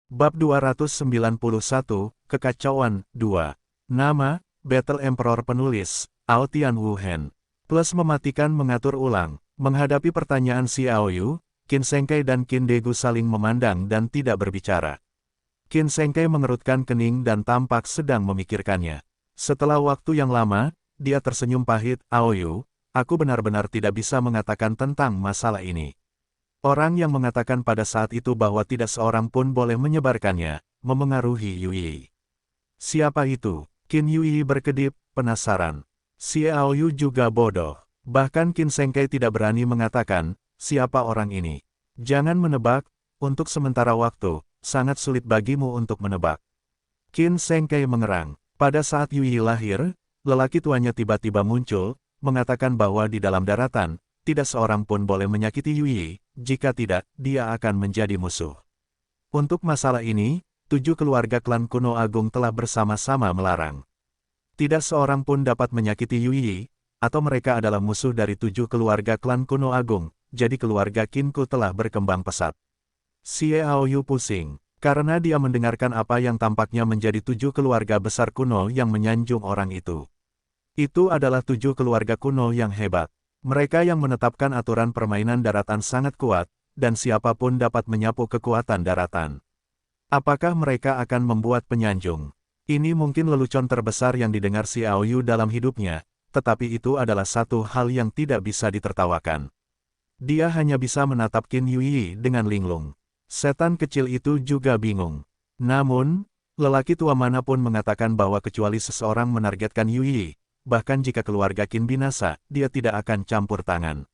Bab 291, Kekacauan, 2. Nama, Battle Emperor penulis, Ao Tian Wu Hen. Plus mematikan mengatur ulang. Menghadapi pertanyaan Xiao Yu, Qin Sengkai dan Qin Degu saling memandang dan tidak berbicara. Qin Sengkai mengerutkan kening dan tampak sedang memikirkannya. Setelah waktu yang lama, dia tersenyum pahit. Ao Yu, aku benar-benar tidak bisa mengatakan tentang masalah ini. Orang yang mengatakan pada saat itu bahwa tidak seorang pun boleh menyebarkannya, memengaruhi Yui. Siapa itu? Qin Yui berkedip, penasaran. Xiao Yu juga bodoh. Bahkan Qin Sengkai tidak berani mengatakan, siapa orang ini. Jangan menebak, untuk sementara waktu, sangat sulit bagimu untuk menebak. Qin Sengkai mengerang. Pada saat Yui lahir, lelaki tuanya tiba-tiba muncul, mengatakan bahwa di dalam daratan, tidak seorang pun boleh menyakiti Yui, jika tidak, dia akan menjadi musuh. Untuk masalah ini, 7 keluarga klan kuno agung telah bersama-sama melarang. Tidak seorang pun dapat menyakiti Yui, atau mereka adalah musuh dari 7 keluarga klan kuno agung, jadi keluarga Qinku telah berkembang pesat. Xiao Yu pusing, karena dia mendengarkan apa yang tampaknya menjadi 7 keluarga besar kuno yang menyanjung orang itu. Itu adalah 7 keluarga kuno yang hebat. Mereka yang menetapkan aturan permainan daratan sangat kuat, dan siapapun dapat menyapu kekuatan daratan. Apakah mereka akan membuat penyanjung? Ini mungkin lelucon terbesar yang didengar Xiao Yu dalam hidupnya, tetapi itu adalah satu hal yang tidak bisa ditertawakan. Dia hanya bisa menatap Qin Yui dengan linglung. Setan kecil itu juga bingung. Namun, lelaki tua manapun mengatakan bahwa kecuali seseorang menargetkan Yui, bahkan jika keluarga Qin binasa, dia tidak akan campur tangan.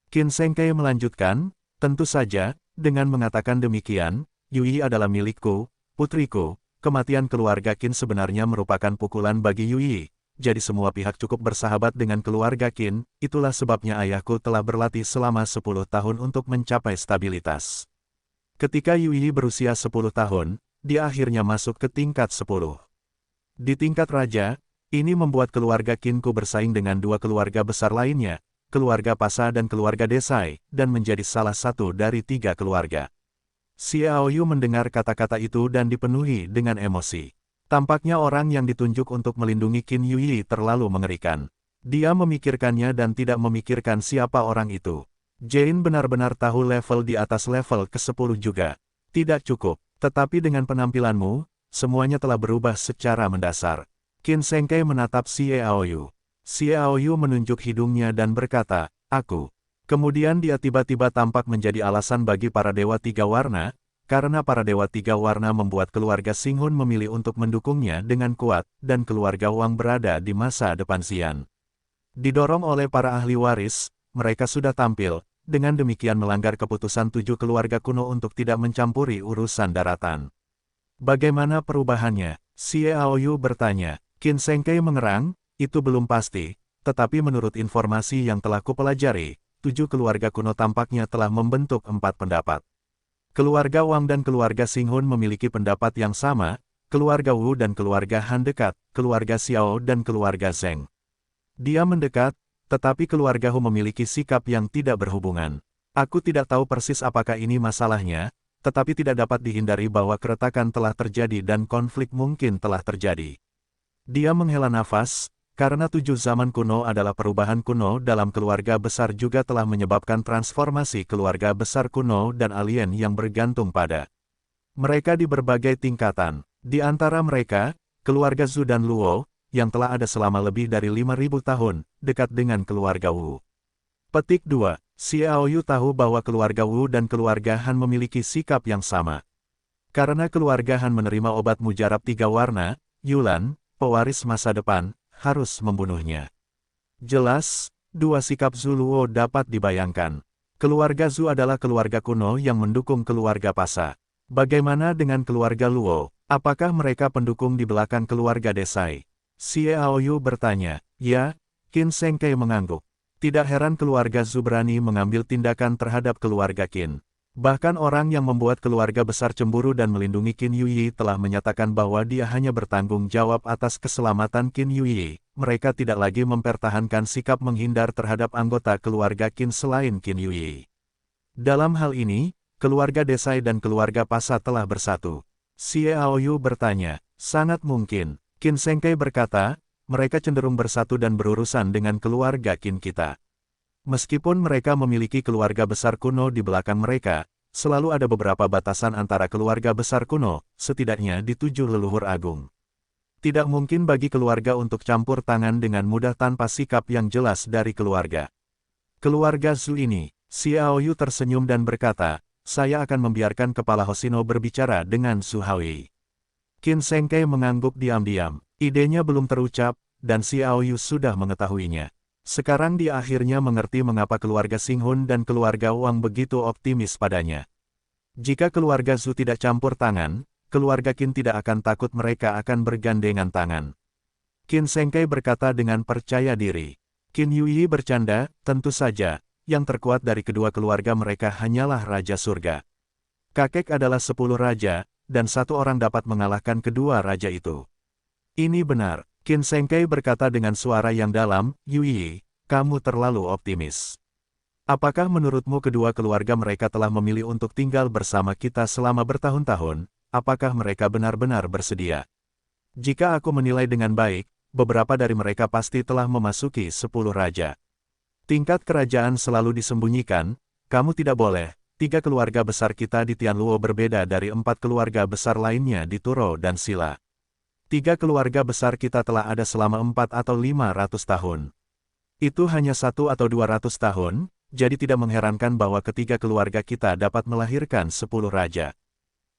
Qin Sengkai melanjutkan, tentu saja, dengan mengatakan demikian, Yui adalah milikku, putriku, kematian keluarga Qin sebenarnya merupakan pukulan bagi Yui, jadi semua pihak cukup bersahabat dengan keluarga Qin, itulah sebabnya ayahku telah berlatih selama 10 tahun untuk mencapai stabilitas. Ketika Yui berusia 10 tahun, dia akhirnya masuk ke tingkat 10. Di tingkat raja, ini membuat keluarga Qinku bersaing dengan 2 keluarga besar lainnya, keluarga Pasa dan keluarga Desai, dan menjadi salah satu dari 3 keluarga. Xiao Yu mendengar kata-kata itu dan dipenuhi dengan emosi. Tampaknya orang yang ditunjuk untuk melindungi Qin Yui terlalu mengerikan. Dia memikirkannya dan tidak memikirkan siapa orang itu. Jane benar-benar tahu level di atas level ke-10 juga. Tidak cukup, tetapi dengan penampilanmu, semuanya telah berubah secara mendasar. Qin Sengkai menatap Xiao Yu. Xiao Yu menunjuk hidungnya dan berkata, aku. Kemudian dia tiba-tiba tampak menjadi alasan bagi para dewa 3 warna, karena para dewa 3 warna membuat keluarga Xinghun memilih untuk mendukungnya dengan kuat, dan keluarga Wang berada di masa depan Xian. Didorong oleh para ahli waris, mereka sudah tampil, dengan demikian melanggar keputusan 7 keluarga kuno untuk tidak mencampuri urusan daratan. Bagaimana perubahannya? Xiao Yu bertanya. Qin Sengkai mengerang, itu belum pasti, tetapi menurut informasi yang telah kupelajari, 7 keluarga kuno tampaknya telah membentuk 4 pendapat. Keluarga Wang dan keluarga Xinghun memiliki pendapat yang sama, keluarga Wu dan keluarga Han dekat, keluarga Xiao dan keluarga Zheng. Dia mendekat, tetapi keluarga Hu memiliki sikap yang tidak berhubungan. Aku tidak tahu persis apakah ini masalahnya, tetapi tidak dapat dihindari bahwa keretakan telah terjadi dan konflik mungkin telah terjadi. Dia menghela nafas, karena 7 zaman kuno adalah perubahan kuno dalam keluarga besar juga telah menyebabkan transformasi keluarga besar kuno dan alien yang bergantung pada mereka di berbagai tingkatan. Di antara mereka, keluarga Zhu dan Luo, yang telah ada selama lebih dari 5.000 tahun, dekat dengan keluarga Wu. Petik 2. Xiao Yu tahu bahwa keluarga Wu dan keluarga Han memiliki sikap yang sama. Karena keluarga Han menerima obat mujarab 3 warna, Yulan, pewaris masa depan, harus membunuhnya. Jelas, 2 sikap Zhu Luo dapat dibayangkan. Keluarga Zhu adalah keluarga kuno yang mendukung keluarga Pasa. Bagaimana dengan keluarga Luo? Apakah mereka pendukung di belakang keluarga Desai? Xiao Yu bertanya. Ya, Qin Sengkai mengangguk. Tidak heran keluarga Zhu berani mengambil tindakan terhadap keluarga Qin. Bahkan orang yang membuat keluarga besar cemburu dan melindungi Qin Yui telah menyatakan bahwa dia hanya bertanggung jawab atas keselamatan Qin Yui. Mereka tidak lagi mempertahankan sikap menghindar terhadap anggota keluarga Qin selain Qin Yui. Dalam hal ini, keluarga Desai dan keluarga Pasa telah bersatu. Xiaoyu bertanya. Sangat mungkin. Qin Sengkai berkata, mereka cenderung bersatu dan berurusan dengan keluarga Qin kita. Meskipun mereka memiliki keluarga besar kuno di belakang mereka, selalu ada beberapa batasan antara keluarga besar kuno, setidaknya di 7 leluhur agung. Tidak mungkin bagi keluarga untuk campur tangan dengan mudah tanpa sikap yang jelas dari keluarga. Keluarga Zhu ini, Xiaoyu tersenyum dan berkata, saya akan membiarkan kepala Hoshino berbicara dengan Zhu Haowei. Qin Sengkai mengangguk diam-diam. Idenya belum terucap, dan Xiaoyu sudah mengetahuinya. Sekarang dia akhirnya mengerti mengapa keluarga Xinghun dan keluarga Wang begitu optimis padanya. Jika keluarga Zhu tidak campur tangan, keluarga Qin tidak akan takut mereka akan bergandengan tangan. Qin Sengkai berkata dengan percaya diri. Qin Yuyi bercanda, tentu saja, yang terkuat dari kedua keluarga mereka hanyalah Raja Surga. Kakek adalah 10 raja, dan satu orang dapat mengalahkan kedua raja itu. Ini benar, Qin Sengkai berkata dengan suara yang dalam, Yuyi, kamu terlalu optimis. Apakah menurutmu kedua keluarga mereka telah memilih untuk tinggal bersama kita selama bertahun-tahun? Apakah mereka benar-benar bersedia? Jika aku menilai dengan baik, beberapa dari mereka pasti telah memasuki 10 raja. Tingkat kerajaan selalu disembunyikan, kamu tidak boleh. 3 keluarga besar kita di Tianluo berbeda dari 4 keluarga besar lainnya di Turo dan Silla. 3 keluarga besar kita telah ada selama 4 atau 500 tahun. Itu hanya 1 atau 200 tahun, jadi tidak mengherankan bahwa ketiga keluarga kita dapat melahirkan 10 raja.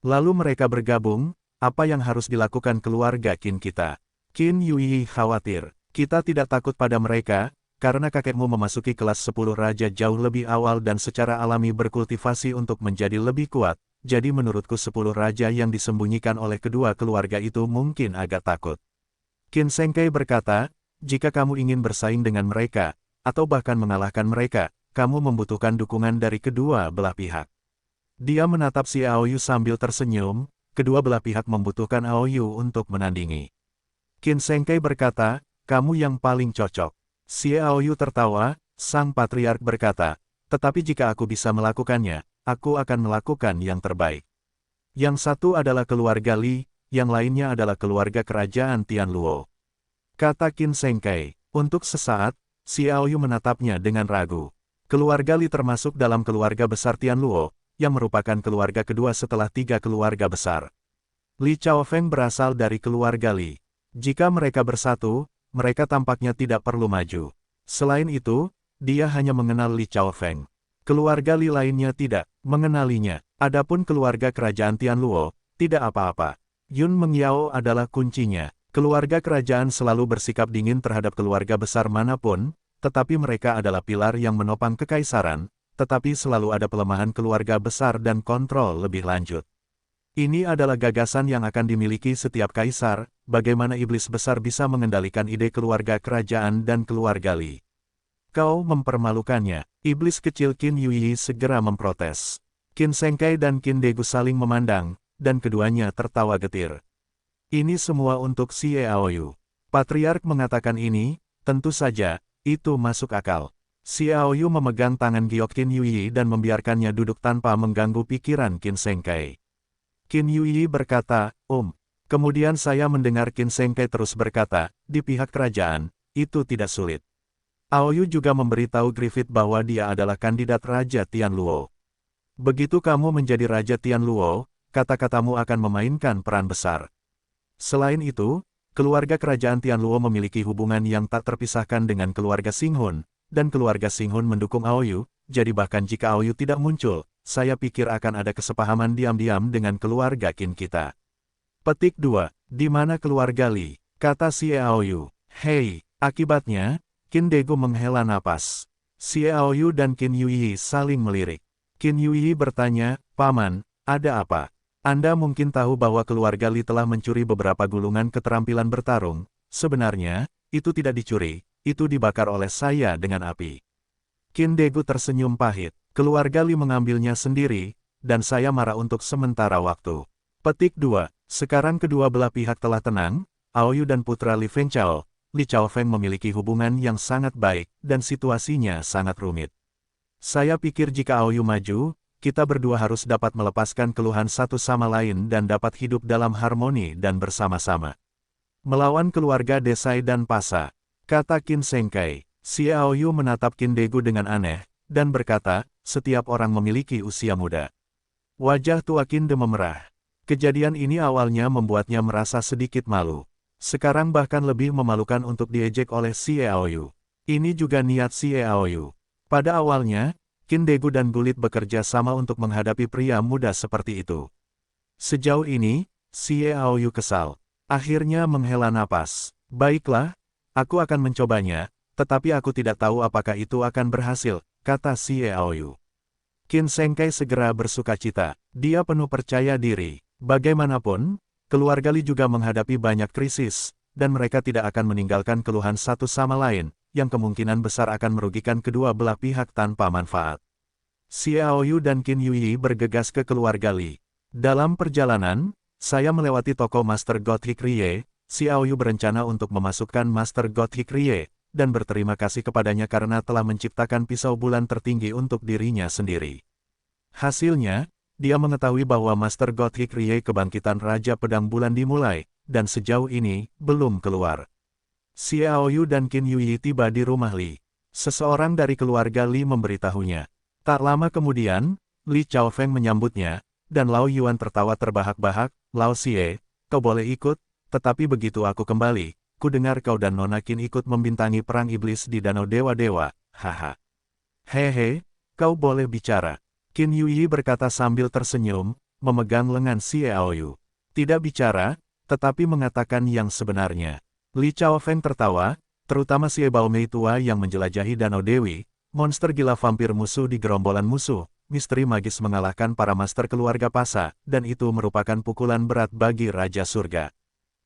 Lalu mereka bergabung, apa yang harus dilakukan keluarga Qin kita? Qin Yuyi khawatir, kita tidak takut pada mereka, karena kakekmu memasuki kelas 10 raja jauh lebih awal dan secara alami berkultivasi untuk menjadi lebih kuat, jadi menurutku 10 raja yang disembunyikan oleh kedua keluarga itu mungkin agak takut. Qin Sengkai berkata, jika kamu ingin bersaing dengan mereka, atau bahkan mengalahkan mereka, kamu membutuhkan dukungan dari kedua belah pihak. Dia menatap Xiaoyu sambil tersenyum, kedua belah pihak membutuhkan Aoyu untuk menandingi. Qin Sengkai berkata, kamu yang paling cocok. Xiaoyu tertawa, sang patriark berkata, tetapi jika aku bisa melakukannya, aku akan melakukan yang terbaik. Yang satu adalah keluarga Li, yang lainnya adalah keluarga kerajaan Tianluo. Kata Qin Sengkai, untuk sesaat, Xiaoyu menatapnya dengan ragu. Keluarga Li termasuk dalam keluarga besar Tianluo, yang merupakan keluarga kedua setelah 3 keluarga besar. Li Chaofeng berasal dari keluarga Li. Jika mereka bersatu, mereka tampaknya tidak perlu maju. Selain itu, dia hanya mengenal Li Chaofeng. Keluarga Li lainnya tidak mengenalinya. Adapun keluarga kerajaan Tianluo, tidak apa-apa. Yun Mengyao adalah kuncinya. Keluarga kerajaan selalu bersikap dingin terhadap keluarga besar manapun, tetapi mereka adalah pilar yang menopang kekaisaran, tetapi selalu ada pelemahan keluarga besar dan kontrol lebih lanjut. Ini adalah gagasan yang akan dimiliki setiap kaisar, bagaimana iblis besar bisa mengendalikan ide keluarga kerajaan dan keluarga Li. Kau mempermalukannya. Iblis kecil Qin Yuyi segera memprotes. Qin Sengkai dan Qin Degu saling memandang, dan keduanya tertawa getir. Ini semua untuk Xiaoyu. Patriark mengatakan ini, tentu saja, itu masuk akal. Xiaoyu memegang tangan giok Qin Yuyi dan membiarkannya duduk tanpa mengganggu pikiran Qin Sengkai. Qin Yuyi berkata, Kemudian saya mendengar Qin Sengkai terus berkata, di pihak kerajaan, itu tidak sulit. Aoyu juga memberitahu Griffith bahwa dia adalah kandidat Raja Tianluo. Begitu kamu menjadi Raja Tianluo, kata-katamu akan memainkan peran besar. Selain itu, keluarga kerajaan Tianluo memiliki hubungan yang tak terpisahkan dengan keluarga Xinghun, dan keluarga Xinghun mendukung Aoyu, jadi bahkan jika Aoyu tidak muncul, saya pikir akan ada kesepahaman diam-diam dengan keluarga Qin kita. Petik 2. Di mana keluarga Li? Kata Xiaoyu. Hei, akibatnya, Qin Degu menghela napas. Xiaoyu dan Qin Yuyi saling melirik. Qin Yuyi bertanya, Paman, ada apa? Anda mungkin tahu bahwa keluarga Li telah mencuri beberapa gulungan keterampilan bertarung. Sebenarnya, itu tidak dicuri, itu dibakar oleh saya dengan api. Qin Degu tersenyum pahit. Keluarga Li mengambilnya sendiri, dan saya marah untuk sementara waktu. Petik 2. Sekarang kedua belah pihak telah tenang, Aoyu dan putra Li Fengchao, Li Chaofeng memiliki hubungan yang sangat baik, dan situasinya sangat rumit. Saya pikir jika Aoyu maju, kita berdua harus dapat melepaskan keluhan satu sama lain dan dapat hidup dalam harmoni dan bersama-sama. Melawan keluarga Desai dan Pasa, kata Qin Sengkai. Xiao Yu menatap Qin Degu dengan aneh, dan berkata, setiap orang memiliki usia muda. Wajah tua Qin De memerah. Kejadian ini awalnya membuatnya merasa sedikit malu. Sekarang bahkan lebih memalukan untuk diejek oleh Xiao Yu. Ini juga niat Xiao Yu. Pada awalnya, Qin Degu dan Gulit bekerja sama untuk menghadapi pria muda seperti itu. Sejauh ini, Xiao Yu kesal. Akhirnya menghela napas. Baiklah, aku akan mencobanya, tetapi aku tidak tahu apakah itu akan berhasil, kata Xiao Yu. Qin Sengkai segera bersukacita. Dia penuh percaya diri. Bagaimanapun, keluarga Li juga menghadapi banyak krisis, dan mereka tidak akan meninggalkan keluhan satu sama lain, yang kemungkinan besar akan merugikan kedua belah pihak tanpa manfaat. Xiao Yu dan Qin Yuyi bergegas ke keluarga Li. Dalam perjalanan, saya melewati toko Master Gothic Rie. Xiao Yu berencana untuk memasukkan Master Gothic Rie, dan berterima kasih kepadanya karena telah menciptakan pisau bulan tertinggi untuk dirinya sendiri. Hasilnya, dia mengetahui bahwa Master Gothic Rie kebangkitan Raja Pedang Bulan dimulai, dan sejauh ini, belum keluar. Xiao Yu dan Qin Yuyi tiba di rumah Li. Seseorang dari keluarga Li memberitahunya. Tak lama kemudian, Li Chaofeng menyambutnya, dan Lao Yuan tertawa terbahak-bahak. Lao Xie, kau boleh ikut, tetapi begitu aku kembali, ku dengar kau dan Nona Qin ikut membintangi perang iblis di Danau Dewa-Dewa, haha. Hehe, kau boleh bicara. Qin Yuyi berkata sambil tersenyum, memegang lengan Xiao Yu. Tidak bicara, tetapi mengatakan yang sebenarnya. Li Chaofeng tertawa, terutama Xie Baomei tua yang menjelajahi Danau Dewi, monster gila vampir musuh di gerombolan musuh. Misteri magis mengalahkan para master keluarga Pasa, dan itu merupakan pukulan berat bagi Raja Surga.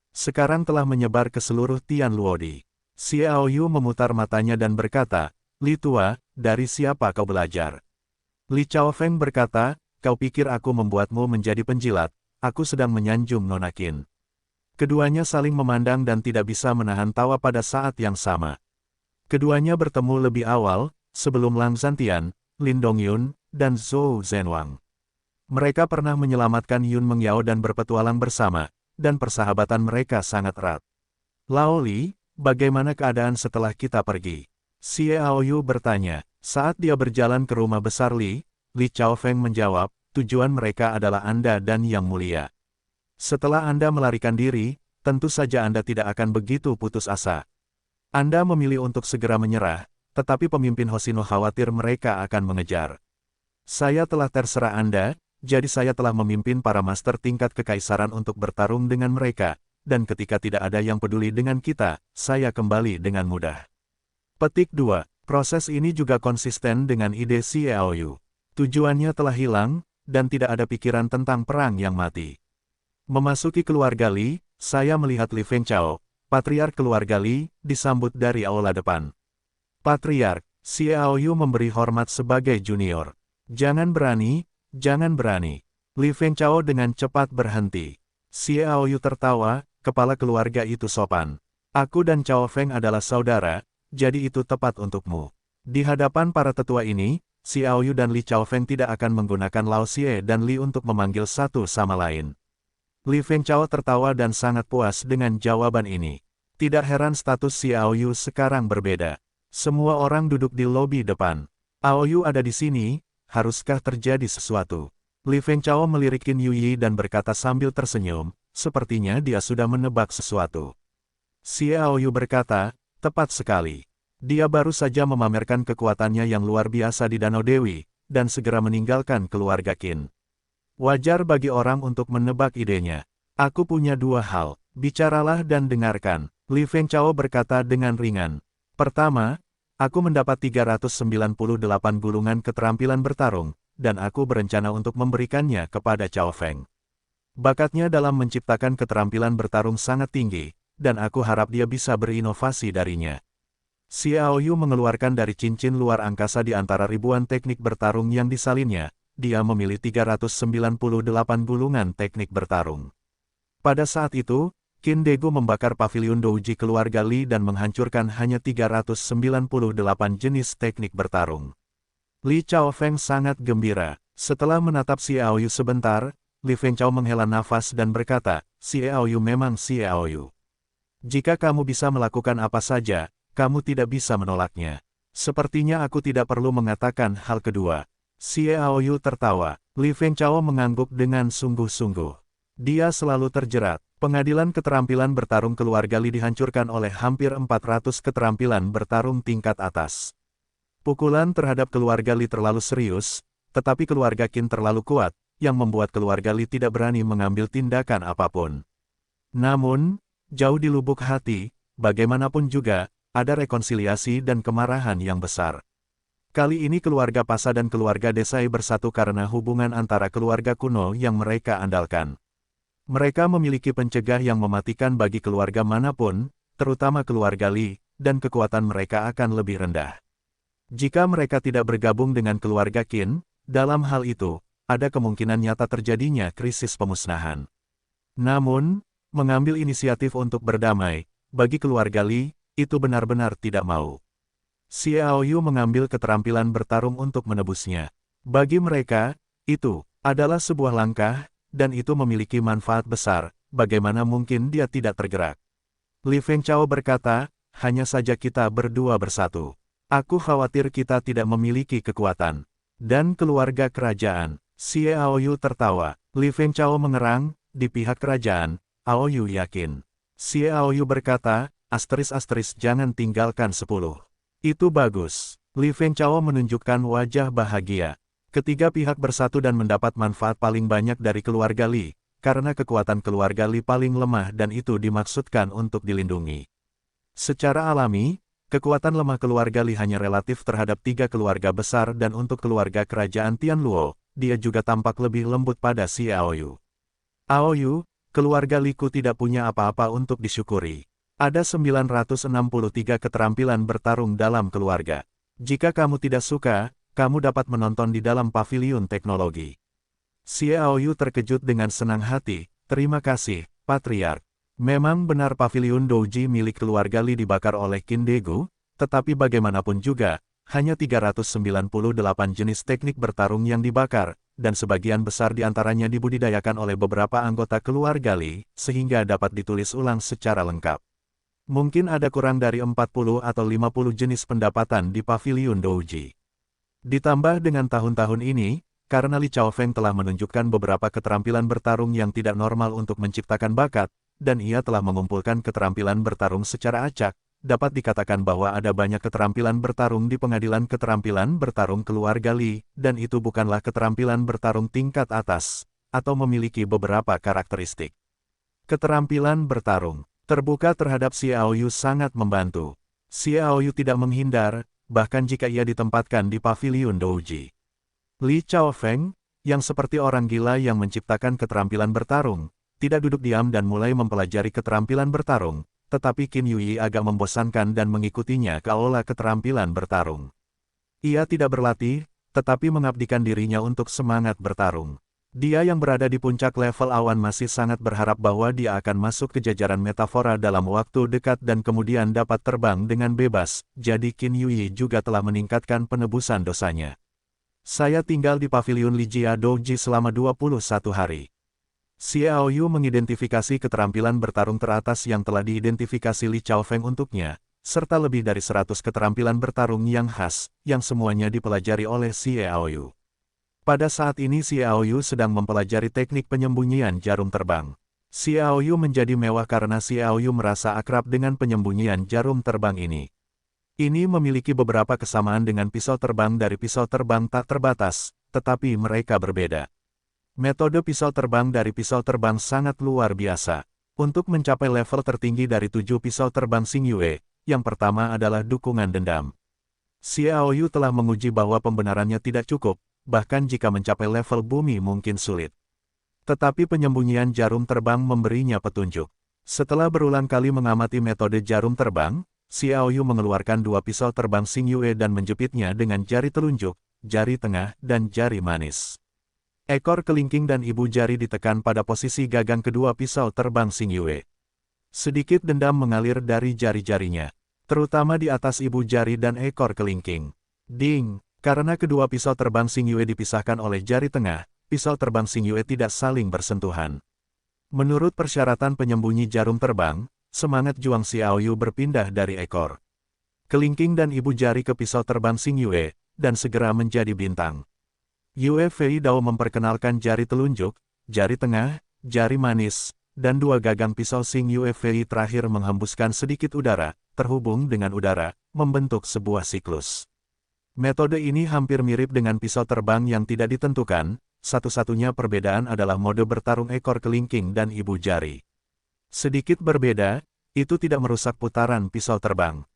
Sekarang telah menyebar ke seluruh Tian Luodi. Xiao Yu memutar matanya dan berkata, Li tua, dari siapa kau belajar? Li Chaofeng berkata, kau pikir aku membuatmu menjadi penjilat, aku sedang menyanjung Nona Qin. Keduanya saling memandang dan tidak bisa menahan tawa pada saat yang sama. Keduanya bertemu lebih awal, sebelum Lang Zhantian, Lin Dongyun, dan Zhou Zhenwang. Mereka pernah menyelamatkan Yun Mengyao dan berpetualang bersama, dan persahabatan mereka sangat erat. Lao Li, bagaimana keadaan setelah kita pergi? Xiao Yu bertanya. Saat dia berjalan ke rumah besar Li, Li Chaofeng menjawab, tujuan mereka adalah Anda dan Yang Mulia. Setelah Anda melarikan diri, tentu saja Anda tidak akan begitu putus asa. Anda memilih untuk segera menyerah, tetapi pemimpin Hoshino khawatir mereka akan mengejar. Saya telah terserah Anda, jadi saya telah memimpin para master tingkat kekaisaran untuk bertarung dengan mereka, dan ketika tidak ada yang peduli dengan kita, saya kembali dengan mudah. Petik 2. Proses ini juga konsisten dengan ide Xiao Yu. Tujuannya telah hilang, dan tidak ada pikiran tentang perang yang mati. Memasuki keluarga Li, saya melihat Li Fengchao, patriark keluarga Li, disambut dari aula depan. Patriark, Xiao Yu memberi hormat sebagai junior. Jangan berani, jangan berani. Li Fengchao dengan cepat berhenti. Xiao Yu tertawa, kepala keluarga itu sopan. Aku dan Chao Feng adalah saudara, jadi itu tepat untukmu. Di hadapan para tetua ini, Xiao Yu dan Li Chaofeng tidak akan menggunakan Lao Xie dan Li untuk memanggil satu sama lain. Li Fengchao tertawa dan sangat puas dengan jawaban ini. Tidak heran status Xiao Yu sekarang berbeda. Semua orang duduk di lobi depan. Aoyu ada di sini, haruskah terjadi sesuatu? Li Fengchao melirik Qin Yuyi dan berkata sambil tersenyum, sepertinya dia sudah menebak sesuatu. Xiao Yu berkata, tepat sekali. Dia baru saja memamerkan kekuatannya yang luar biasa di Danau Dewi, dan segera meninggalkan keluarga Qin. Wajar bagi orang untuk menebak idenya. Aku punya dua hal, bicaralah dan dengarkan. Li Fengchao berkata dengan ringan. Pertama, aku mendapat 398 gulungan keterampilan bertarung, dan aku berencana untuk memberikannya kepada Chao Feng. Bakatnya dalam menciptakan keterampilan bertarung sangat tinggi, dan aku harap dia bisa berinovasi darinya. Xiao Yu mengeluarkan dari cincin luar angkasa di antara ribuan teknik bertarung yang disalinnya, dia memilih 398 gulungan teknik bertarung. Pada saat itu, Qin Degu membakar pavilion Douji keluarga Li dan menghancurkan hanya 398 jenis teknik bertarung. Li Chaofeng sangat gembira. Setelah menatap Xiaoyu sebentar, Li Fengchao menghela nafas dan berkata, Xiaoyu memang Xiaoyu. Jika kamu bisa melakukan apa saja, kamu tidak bisa menolaknya. Sepertinya aku tidak perlu mengatakan hal kedua. Xiaoyu tertawa. Li Fengchao mengangguk dengan sungguh-sungguh. Dia selalu terjerat. Pengadilan keterampilan bertarung keluarga Li dihancurkan oleh hampir 400 keterampilan bertarung tingkat atas. Pukulan terhadap keluarga Li terlalu serius, tetapi keluarga Qin terlalu kuat, yang membuat keluarga Li tidak berani mengambil tindakan apapun. Namun, jauh di lubuk hati, bagaimanapun juga, ada rekonsiliasi dan kemarahan yang besar. Kali ini keluarga Pasa dan keluarga Desai bersatu karena hubungan antara keluarga kuno yang mereka andalkan. Mereka memiliki pencegah yang mematikan bagi keluarga manapun, terutama keluarga Li, dan kekuatan mereka akan lebih rendah. Jika mereka tidak bergabung dengan keluarga Qin, dalam hal itu, ada kemungkinan nyata terjadinya krisis pemusnahan. Namun, mengambil inisiatif untuk berdamai, bagi keluarga Li, itu benar-benar tidak mau. Xiaoyu mengambil keterampilan bertarung untuk menebusnya. Bagi mereka, itu adalah sebuah langkah, dan itu memiliki manfaat besar, bagaimana mungkin dia tidak tergerak. Li Fengchao berkata, hanya saja kita berdua bersatu. Aku khawatir kita tidak memiliki kekuatan. Dan keluarga kerajaan, Xiaoyu tertawa. Li Fengchao mengerang, di pihak kerajaan, Aoyu yakin. Xiaoyu berkata, ** jangan tinggalkan 10. Itu bagus. Li Fengchao menunjukkan wajah bahagia. Ketiga pihak bersatu dan mendapat manfaat paling banyak dari keluarga Li, karena kekuatan keluarga Li paling lemah dan itu dimaksudkan untuk dilindungi. Secara alami, kekuatan lemah keluarga Li hanya relatif terhadap 3 keluarga besar dan untuk keluarga kerajaan Tianluo, dia juga tampak lebih lembut pada Xiaoyu. Aoyu, keluarga Liku tidak punya apa-apa untuk disyukuri. Ada 963 keterampilan bertarung dalam keluarga. Jika kamu tidak suka, kamu dapat menonton di dalam paviliun teknologi. Xiaoyu terkejut dengan senang hati, terima kasih, Patriark. Memang benar paviliun Douji milik keluarga Li dibakar oleh Qin Degu, tetapi bagaimanapun juga, hanya 398 jenis teknik bertarung yang dibakar, dan sebagian besar di antaranya dibudidayakan oleh beberapa anggota keluarga Li, sehingga dapat ditulis ulang secara lengkap. Mungkin ada kurang dari 40 atau 50 jenis pendapatan di paviliun Douji. Ditambah dengan tahun-tahun ini, karena Li Chaofeng telah menunjukkan beberapa keterampilan bertarung yang tidak normal untuk menciptakan bakat, dan ia telah mengumpulkan keterampilan bertarung secara acak, dapat dikatakan bahwa ada banyak keterampilan bertarung di pengadilan keterampilan bertarung keluarga Li, dan itu bukanlah keterampilan bertarung tingkat atas, atau memiliki beberapa karakteristik. Keterampilan bertarung terbuka terhadap Xiaoyu sangat membantu. Xiaoyu tidak menghindar, bahkan jika ia ditempatkan di paviliun Douji. Li Chaofeng, yang seperti orang gila yang menciptakan keterampilan bertarung, tidak duduk diam dan mulai mempelajari keterampilan bertarung, tetapi Qin Yui agak membosankan dan mengikutinya ke aula keterampilan bertarung. Ia tidak berlatih, tetapi mengabdikan dirinya untuk semangat bertarung. Dia yang berada di puncak level awan masih sangat berharap bahwa dia akan masuk ke jajaran metafora dalam waktu dekat dan kemudian dapat terbang dengan bebas, jadi Qin Yui juga telah meningkatkan penebusan dosanya. Saya tinggal di paviliun Lijia Douji selama 21 hari. Xiaoyu mengidentifikasi keterampilan bertarung teratas yang telah diidentifikasi Li Chaofeng untuknya, serta lebih dari 100 keterampilan bertarung yang khas, yang semuanya dipelajari oleh Xiaoyu. Pada saat ini Xiaoyu sedang mempelajari teknik penyembunyian jarum terbang. Xiaoyu menjadi mewah karena Xiaoyu merasa akrab dengan penyembunyian jarum terbang ini. Ini memiliki beberapa kesamaan dengan pisau terbang dari pisau terbang tak terbatas, tetapi mereka berbeda. Metode pisau terbang dari pisau terbang sangat luar biasa. Untuk mencapai level tertinggi dari 7 pisau terbang Xingyue, yang pertama adalah dukungan dendam. Xiaoyu telah menguji bahwa pembenarannya tidak cukup, bahkan jika mencapai level bumi mungkin sulit. Tetapi penyembunyian jarum terbang memberinya petunjuk. Setelah berulang kali mengamati metode jarum terbang, Xiaoyu mengeluarkan 2 pisau terbang Xingyue dan menjepitnya dengan jari telunjuk, jari tengah, dan jari manis. Ekor kelingking dan ibu jari ditekan pada posisi gagang kedua pisau terbang Xingyue. Sedikit dendam mengalir dari jari-jarinya, terutama di atas ibu jari dan ekor kelingking. Ding! Karena kedua pisau terbang Xing Yue dipisahkan oleh jari tengah, pisau terbang Xing Yue tidak saling bersentuhan. Menurut persyaratan penyembunyi jarum terbang, semangat Juang Xiaoyu berpindah dari ekor kelingking dan ibu jari ke pisau terbang Xing Yue, dan segera menjadi bintang. Yue Fei Dao memperkenalkan jari telunjuk, jari tengah, jari manis, dan dua gagang pisau Xing Yue Fei terakhir menghembuskan sedikit udara, terhubung dengan udara, membentuk sebuah siklus. Metode ini hampir mirip dengan pisau terbang yang tidak ditentukan, satu-satunya perbedaan adalah mode bertarung ekor kelingking dan ibu jari. Sedikit berbeda, itu tidak merusak putaran pisau terbang.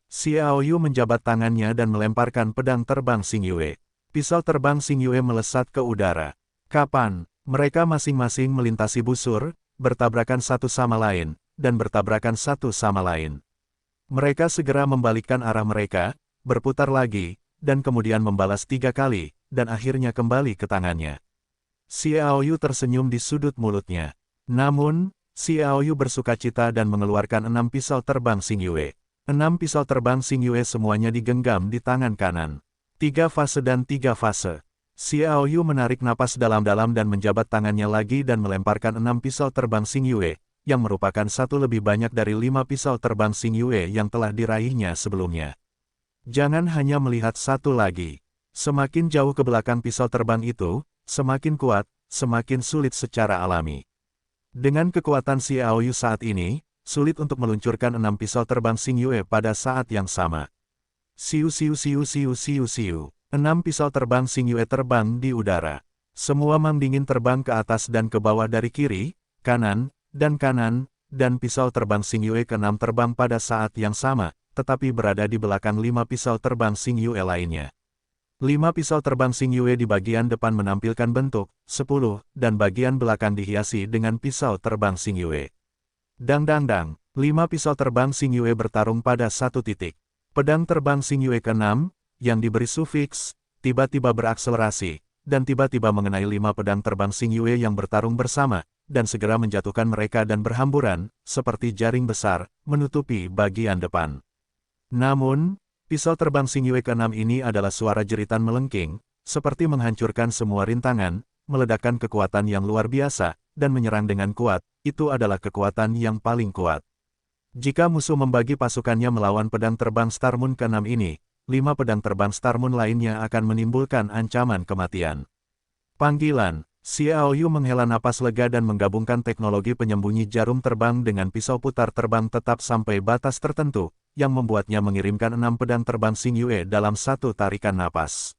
Xiaoyu menjabat tangannya dan melemparkan pedang terbang Xing Yue. Pisau terbang Xing Yue melesat ke udara. Kapan? Mereka masing-masing melintasi busur, bertabrakan satu sama lain, dan bertabrakan satu sama lain. Mereka segera membalikkan arah mereka, berputar lagi, dan kemudian membalas 3 kali, dan akhirnya kembali ke tangannya. Xiaoyu tersenyum di sudut mulutnya. Namun, Xiaoyu bersukacita dan mengeluarkan 6 pisau terbang Xing Yue. 6 pisau terbang Xing Yue semuanya digenggam di tangan kanan. 3 fase dan 3 fase. Xiaoyu menarik napas dalam-dalam dan menjabat tangannya lagi dan melemparkan 6 pisau terbang Xing Yue, yang merupakan satu lebih banyak dari 5 pisau terbang Xing Yue yang telah diraihnya sebelumnya. Jangan hanya melihat satu lagi. Semakin jauh ke belakang pisau terbang itu, semakin kuat, semakin sulit secara alami. Dengan kekuatan Xiaoyu saat ini, sulit untuk meluncurkan 6 pisau terbang Xing Yue pada saat yang sama. Siu siu siu siu siu siu. 6 pisau terbang Xing Yue terbang di udara. Semua mang dingin terbang ke atas dan ke bawah dari kiri, kanan, dan pisau terbang Xing Yue ke-6 terbang pada saat yang sama, tetapi berada di belakang 5 pisau terbang Xing Yue lainnya. 5 pisau terbang Xing Yue di bagian depan menampilkan bentuk 10, dan bagian belakang dihiasi dengan pisau terbang Xing Yue. Dang dang dang, 5 pisau terbang Xing Yue bertarung pada satu titik. Pedang terbang Xing Yue ke-6, yang diberi sufiks, tiba-tiba berakselerasi, dan tiba-tiba mengenai 5 pedang terbang Xing Yue yang bertarung bersama, dan segera menjatuhkan mereka dan berhamburan, seperti jaring besar, menutupi bagian depan. Namun, pisau terbang Xing Yue ke-6 ini adalah suara jeritan melengking, seperti menghancurkan semua rintangan, meledakkan kekuatan yang luar biasa, dan menyerang dengan kuat. Itu adalah kekuatan yang paling kuat. Jika musuh membagi pasukannya melawan pedang terbang Star Moon ke-6 ini, 5 pedang terbang Star Moon lainnya akan menimbulkan ancaman kematian. Panggilan. Xiaoyu menghela napas lega dan menggabungkan teknologi penyembunyi jarum terbang dengan pisau putar terbang tetap sampai batas tertentu, yang membuatnya mengirimkan 6 pedang terbang Xing Yue dalam satu tarikan napas.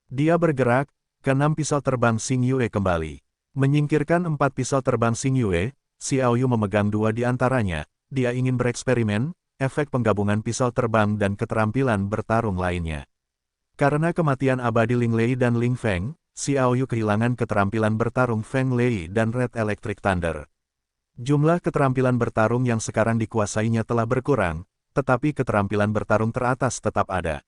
Dia bergerak, ke-6 pisau terbang Xing Yue kembali. Menyingkirkan 4 pisau terbang Xing Yue, Xiaoyu memegang 2 di antaranya. Dia ingin bereksperimen, efek penggabungan pisau terbang dan keterampilan bertarung lainnya. Karena kematian abadi Ling Lei dan Ling Feng, Xiaoyu kehilangan keterampilan bertarung Feng Lei dan Red Electric Thunder. Jumlah keterampilan bertarung yang sekarang dikuasainya telah berkurang, tetapi keterampilan bertarung teratas tetap ada.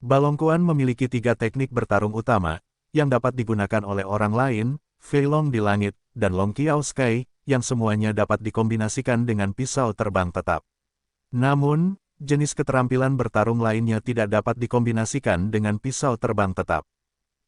Balongkuan memiliki 3 teknik bertarung utama, yang dapat digunakan oleh orang lain, Fei Long di langit, dan Long Qiao Sky, yang semuanya dapat dikombinasikan dengan pisau terbang tetap. Namun, jenis keterampilan bertarung lainnya tidak dapat dikombinasikan dengan pisau terbang tetap.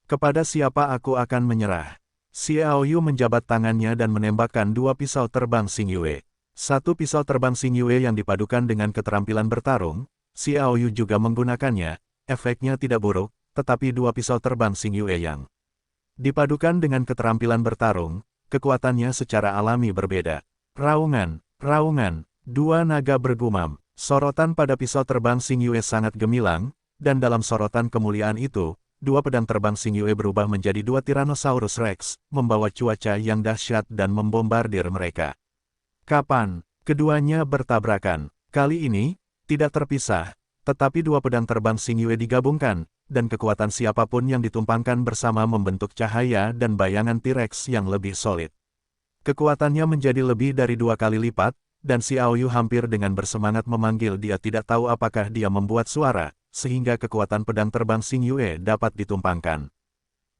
Kepada siapa aku akan menyerah? Xiaoyu menjabat tangannya dan menembakkan 2 pisau terbang Xing Yue. 1 pisau terbang Xing Yue yang dipadukan dengan keterampilan bertarung, Xiaoyu juga menggunakannya, efeknya tidak buruk, tetapi 2 pisau terbang Xing Yue yang dipadukan dengan keterampilan bertarung, kekuatannya secara alami berbeda. Raungan, raungan, 2 naga bergumam, sorotan pada pisau terbang Xing Yue sangat gemilang, dan dalam sorotan kemuliaan itu, 2 pedang terbang Xing Yue berubah menjadi 2 Tyrannosaurus Rex, membawa cuaca yang dahsyat dan membombardir mereka. Kapan? Keduanya bertabrakan. Kali ini, tidak terpisah, tetapi 2 pedang terbang Xing Yue digabungkan, dan kekuatan siapapun yang ditumpangkan bersama membentuk cahaya dan bayangan T-Rex yang lebih solid. Kekuatannya menjadi lebih dari 2 kali lipat, dan Xiaoyu hampir dengan bersemangat memanggil dia tidak tahu apakah dia membuat suara, sehingga kekuatan pedang terbang Xing Yue dapat ditumpangkan.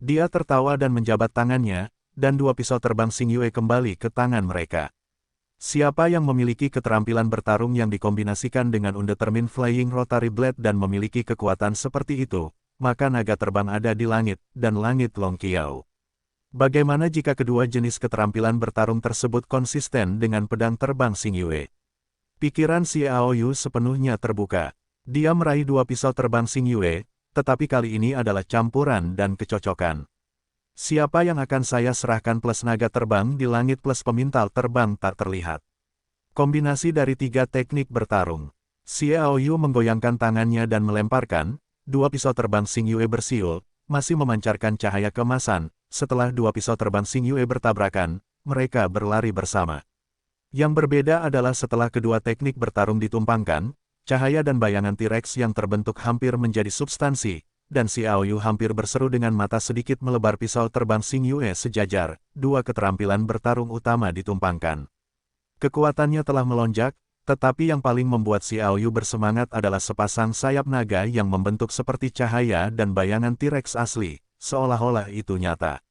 Dia tertawa dan menjabat tangannya, dan 2 pisau terbang Xing Yue kembali ke tangan mereka. Siapa yang memiliki keterampilan bertarung yang dikombinasikan dengan Undetermined Flying Rotary Blade dan memiliki kekuatan seperti itu, maka naga terbang ada di langit, dan langit Long Qiao. Bagaimana jika kedua jenis keterampilan bertarung tersebut konsisten dengan pedang terbang Xingyue? Pikiran Xiao Yu sepenuhnya terbuka. Dia meraih dua pisau terbang Xingyue, tetapi kali ini adalah campuran dan kecocokan. Siapa yang akan saya serahkan plus naga terbang di langit plus pemintal terbang tak terlihat. Kombinasi dari tiga teknik bertarung. Xiao Yu menggoyangkan tangannya dan melemparkan, dua pisau terbang Xingyue bersiul, masih memancarkan cahaya keemasan. Setelah dua pisau terbang Xingyue bertabrakan, mereka berlari bersama. Yang berbeda adalah setelah kedua teknik bertarung ditumpangkan, cahaya dan bayangan T-Rex yang terbentuk hampir menjadi substansi, dan Xiao Yu hampir berseru dengan mata sedikit melebar pisau terbang Xingyue sejajar, dua keterampilan bertarung utama ditumpangkan. Kekuatannya telah melonjak, tetapi yang paling membuat Xiao Yu bersemangat adalah sepasang sayap naga yang membentuk seperti cahaya dan bayangan T-Rex asli, seolah-olah itu nyata.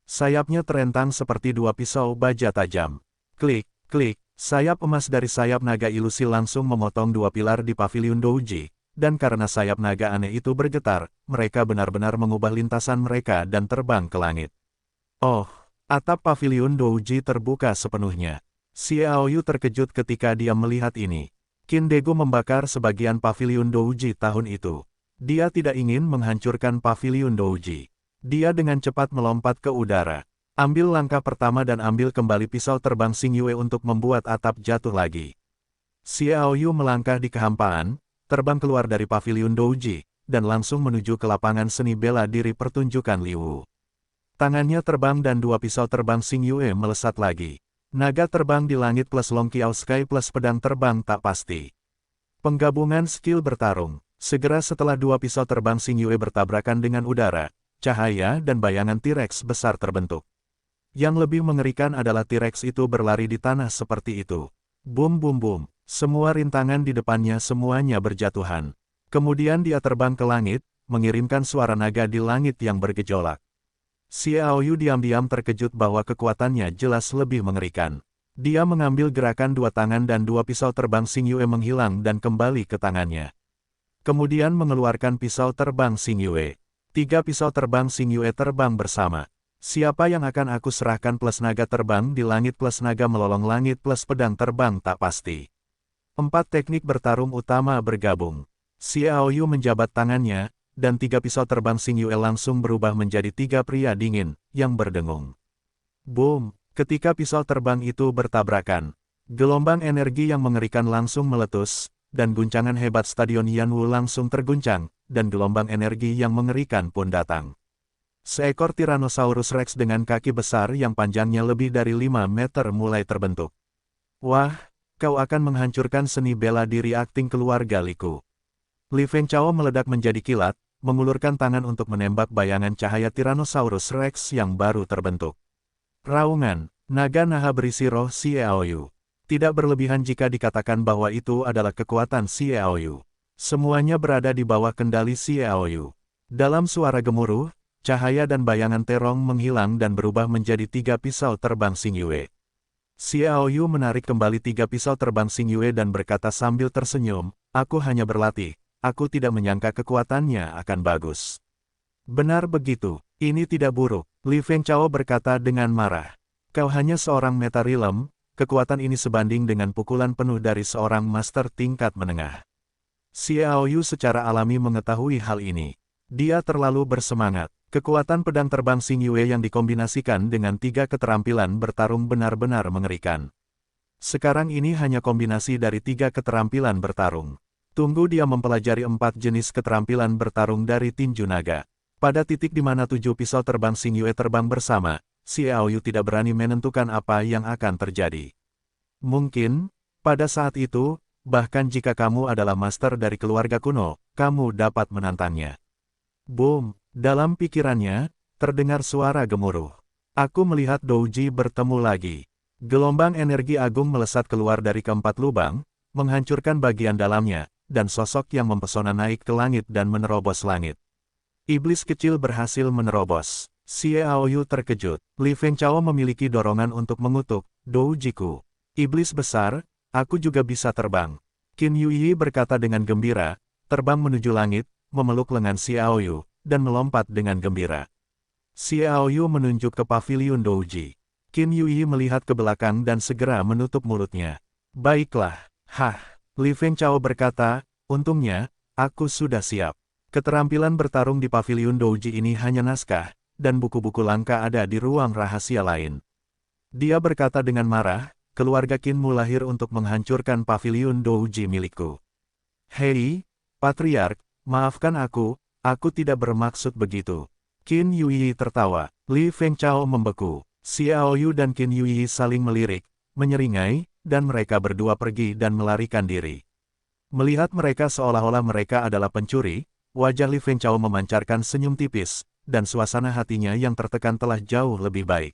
Sayapnya terentang seperti dua pisau baja tajam. Klik, klik, sayap emas dari sayap naga ilusi langsung memotong dua pilar di pavilion Douji. Dan karena sayap naga aneh itu bergetar, mereka benar-benar mengubah lintasan mereka dan terbang ke langit. Oh, atap pavilion Douji terbuka sepenuhnya. Xiao Yu terkejut ketika dia melihat ini. Qin Dego membakar sebagian pavilion Douji tahun itu. Dia tidak ingin menghancurkan pavilion Douji. Dia dengan cepat melompat ke udara. Ambil langkah pertama dan ambil kembali pisau terbang Xingyue untuk membuat atap jatuh lagi. Xiao Yu melangkah di kehampaan, terbang keluar dari pavilion Douji, dan langsung menuju ke lapangan seni bela diri pertunjukan Liu. Tangannya terbang dan dua pisau terbang Xingyue melesat lagi. Naga terbang di langit plus Long Qiao Sky plus pedang terbang tak pasti. Penggabungan skill bertarung. Segera setelah dua pisau terbang Xingyue bertabrakan dengan udara, cahaya dan bayangan T-Rex besar terbentuk. Yang lebih mengerikan adalah T-Rex itu berlari di tanah seperti itu. Boom boom boom. Semua rintangan di depannya semuanya berjatuhan. Kemudian dia terbang ke langit, mengirimkan suara naga di langit yang bergejolak. Xiao Yu diam-diam terkejut bahwa kekuatannya jelas lebih mengerikan. Dia mengambil gerakan dua tangan dan dua pisau terbang Xingyue menghilang dan kembali ke tangannya. Kemudian mengeluarkan pisau terbang Xingyue. Tiga pisau terbang Xingyue terbang bersama. Siapa yang akan aku serahkan plus naga terbang di langit plus naga melolong langit plus pedang terbang tak pasti. Empat teknik bertarung utama bergabung. Xiao Yu menjabat tangannya, dan tiga pisau terbang Xingyue langsung berubah menjadi tiga pria dingin, yang berdengung. Boom! Ketika pisau terbang itu bertabrakan, gelombang energi yang mengerikan langsung meletus, dan guncangan hebat stadion Yanwu langsung terguncang, dan gelombang energi yang mengerikan pun datang. Seekor Tyrannosaurus Rex dengan kaki besar yang panjangnya lebih dari 5 meter mulai terbentuk. Wah! Kau akan menghancurkan seni bela diri akting keluarga Liku. Li Fengchao meledak menjadi kilat, mengulurkan tangan untuk menembak bayangan cahaya Tyrannosaurus Rex yang baru terbentuk. Raungan, naga naha berisi roh Xiao Yu. Tidak berlebihan jika dikatakan bahwa itu adalah kekuatan Xiao Yu. Semuanya berada di bawah kendali Xiao Yu. Dalam suara gemuruh, cahaya dan bayangan terong menghilang dan berubah menjadi tiga pisau terbang Xingyue. Xiao Yu menarik kembali tiga pisau terbang Xingyue dan berkata sambil tersenyum, aku hanya berlatih, aku tidak menyangka kekuatannya akan bagus. Benar begitu, ini tidak buruk, Li Fengchao berkata dengan marah. Kau hanya seorang metarilem, kekuatan ini sebanding dengan pukulan penuh dari seorang master tingkat menengah. Xiao Yu secara alami mengetahui hal ini. Dia terlalu bersemangat. Kekuatan pedang terbang Xingyue yang dikombinasikan dengan tiga keterampilan bertarung benar-benar mengerikan. Sekarang ini hanya kombinasi dari tiga keterampilan bertarung. Tunggu dia mempelajari 4 jenis keterampilan bertarung dari tinju naga. Pada titik di mana 7 pisau terbang Xingyue terbang bersama, Xiao Yu tidak berani menentukan apa yang akan terjadi. Mungkin, pada saat itu, bahkan jika kamu adalah master dari keluarga kuno, kamu dapat menantangnya. Boom! Dalam pikirannya, terdengar suara gemuruh. Aku melihat Douji bertemu lagi. Gelombang energi agung melesat keluar dari keempat lubang, menghancurkan bagian dalamnya, dan sosok yang mempesona naik ke langit dan menerobos langit. Iblis kecil berhasil menerobos. Xiao Yu terkejut. Li Fengchao memiliki dorongan untuk mengutuk, Doujiku. Iblis besar, aku juga bisa terbang. Qin Yuyi berkata dengan gembira, terbang menuju langit, memeluk lengan Xiao Yu, dan melompat dengan gembira. Xiao Yu menunjuk ke paviliun Douji. Qin Yuyi melihat ke belakang dan segera menutup mulutnya. Baiklah, Li Fengchao berkata, untungnya, aku sudah siap. Keterampilan bertarung di paviliun Douji ini hanya naskah, dan buku-buku langka ada di ruang rahasia lain. Dia berkata dengan marah, keluarga Qinmu lahir untuk menghancurkan paviliun Douji milikku. Hei, Patriark, maafkan aku tidak bermaksud begitu. Qin Yuyi tertawa. Li Fengchao membeku. Xiao Yu dan Qin Yuyi saling melirik, menyeringai, dan mereka berdua pergi dan melarikan diri. Melihat mereka seolah-olah mereka adalah pencuri, wajah Li Fengchao memancarkan senyum tipis, dan suasana hatinya yang tertekan telah jauh lebih baik.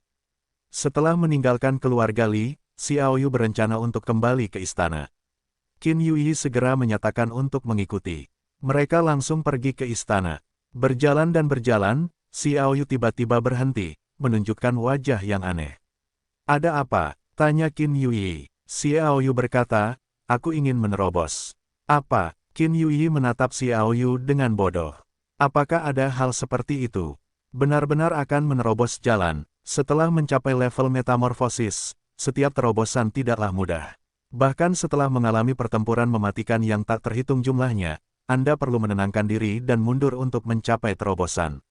Setelah meninggalkan keluarga Li, Xiao Yu berencana untuk kembali ke istana. Qin Yuyi segera menyatakan untuk mengikuti. Mereka langsung pergi ke istana. Berjalan dan berjalan, Xiao Yu tiba-tiba berhenti, menunjukkan wajah yang aneh. Ada apa? Tanya Qin Yuyi. Xiao Yu berkata, aku ingin menerobos. Apa? Qin Yuyi menatap Xiao Yu dengan bodoh. Apakah ada hal seperti itu? Benar-benar akan menerobos jalan. Setelah mencapai level metamorfosis, setiap terobosan tidaklah mudah. Bahkan setelah mengalami pertempuran mematikan yang tak terhitung jumlahnya, Anda perlu menenangkan diri dan mundur untuk mencapai terobosan.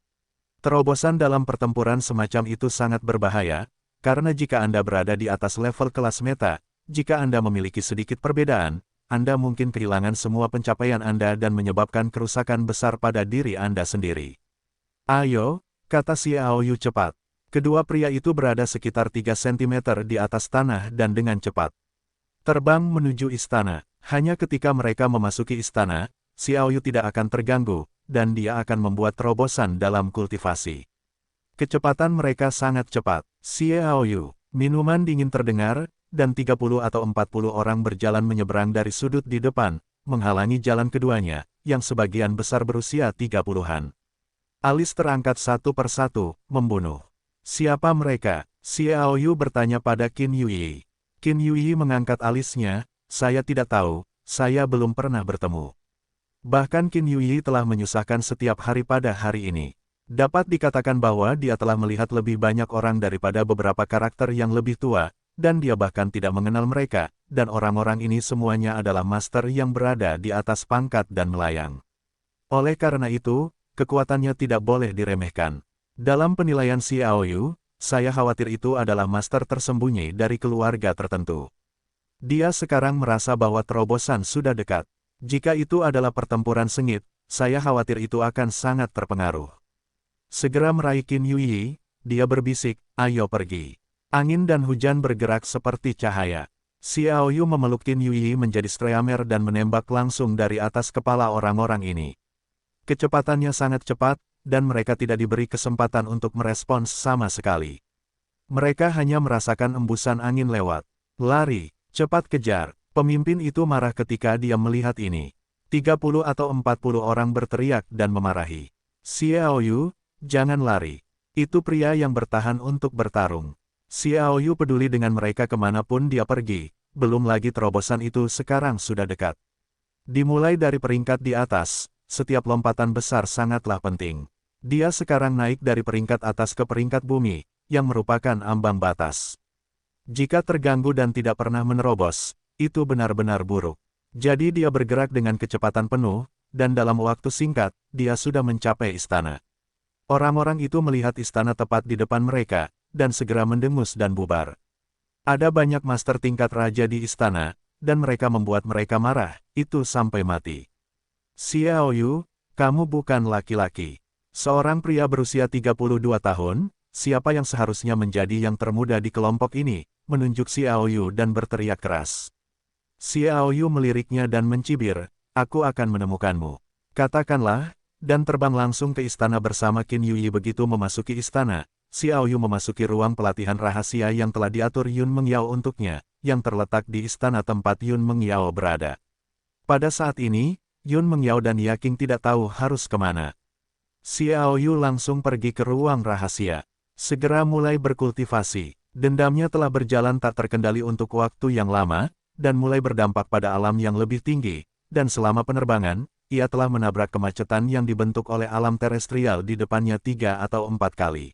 Terobosan dalam pertempuran semacam itu sangat berbahaya, karena jika Anda berada di atas level kelas meta, jika Anda memiliki sedikit perbedaan, Anda mungkin kehilangan semua pencapaian Anda dan menyebabkan kerusakan besar pada diri Anda sendiri. Ayo, kata Xiao Yu cepat. Kedua pria itu berada sekitar 3 cm di atas tanah dan dengan cepat terbang menuju istana. Hanya ketika mereka memasuki istana, Xiao Yu tidak akan terganggu, dan dia akan membuat terobosan dalam kultivasi. Kecepatan mereka sangat cepat. Xiao Yu, minuman dingin terdengar, dan 30 atau 40 orang berjalan menyeberang dari sudut di depan, menghalangi jalan keduanya, yang sebagian besar berusia 30-an. Alis terangkat satu persatu, membunuh. Siapa mereka? Xiao Yu bertanya pada Qin Yuyi. Qin Yuyi mengangkat alisnya, saya tidak tahu, saya belum pernah bertemu. Bahkan Qin Yuyi telah menyusahkan setiap hari pada hari ini. Dapat dikatakan bahwa dia telah melihat lebih banyak orang daripada beberapa karakter yang lebih tua, dan dia bahkan tidak mengenal mereka, dan orang-orang ini semuanya adalah master yang berada di atas pangkat dan melayang. Oleh karena itu, kekuatannya tidak boleh diremehkan. Dalam penilaian Xiao Yu, saya khawatir itu adalah master tersembunyi dari keluarga tertentu. Dia sekarang merasa bahwa terobosan sudah dekat. Jika itu adalah pertempuran sengit, saya khawatir itu akan sangat terpengaruh. Segera meraih Qin Yuyi, dia berbisik, ayo pergi. Angin dan hujan bergerak seperti cahaya. Xiao Yu memeluk Qin Yuyi menjadi streamer dan menembak langsung dari atas kepala orang-orang ini. Kecepatannya sangat cepat, dan mereka tidak diberi kesempatan untuk merespons sama sekali. Mereka hanya merasakan embusan angin lewat. Lari, cepat kejar. Pemimpin itu marah ketika dia melihat ini. 30 atau 40 orang berteriak dan memarahi. Xiao Yu, jangan lari. Itu pria yang bertahan untuk bertarung. Xiao Yu peduli dengan mereka kemanapun dia pergi, belum lagi terobosan itu sekarang sudah dekat. Dimulai dari peringkat di atas, setiap lompatan besar sangatlah penting. Dia sekarang naik dari peringkat atas ke peringkat bumi, yang merupakan ambang batas. Jika terganggu dan tidak pernah menerobos, itu benar-benar buruk. Jadi dia bergerak dengan kecepatan penuh, dan dalam waktu singkat, dia sudah mencapai istana. Orang-orang itu melihat istana tepat di depan mereka, dan segera mendengus dan bubar. Ada banyak master tingkat raja di istana, dan mereka membuat mereka marah, itu sampai mati. Xiao Yu, kamu bukan laki-laki. Seorang pria berusia 32 tahun, siapa yang seharusnya menjadi yang termuda di kelompok ini, menunjuk Xiao Yu dan berteriak keras. Xiao Yu meliriknya dan mencibir, aku akan menemukanmu. Katakanlah, dan terbang langsung ke istana bersama Qin Yuyi. Begitu memasuki istana, Xiao Yu memasuki ruang pelatihan rahasia yang telah diatur Yun Mengyao untuknya, yang terletak di istana tempat Yun Mengyao berada. Pada saat ini, Yun Mengyao dan Yaking tidak tahu harus kemana. Xiao Yu langsung pergi ke ruang rahasia. Segera mulai berkultivasi. Dendamnya telah berjalan tak terkendali untuk waktu yang lama, dan mulai berdampak pada alam yang lebih tinggi, dan selama penerbangan, ia telah menabrak kemacetan yang dibentuk oleh alam terestrial di depannya 3 atau 4 kali.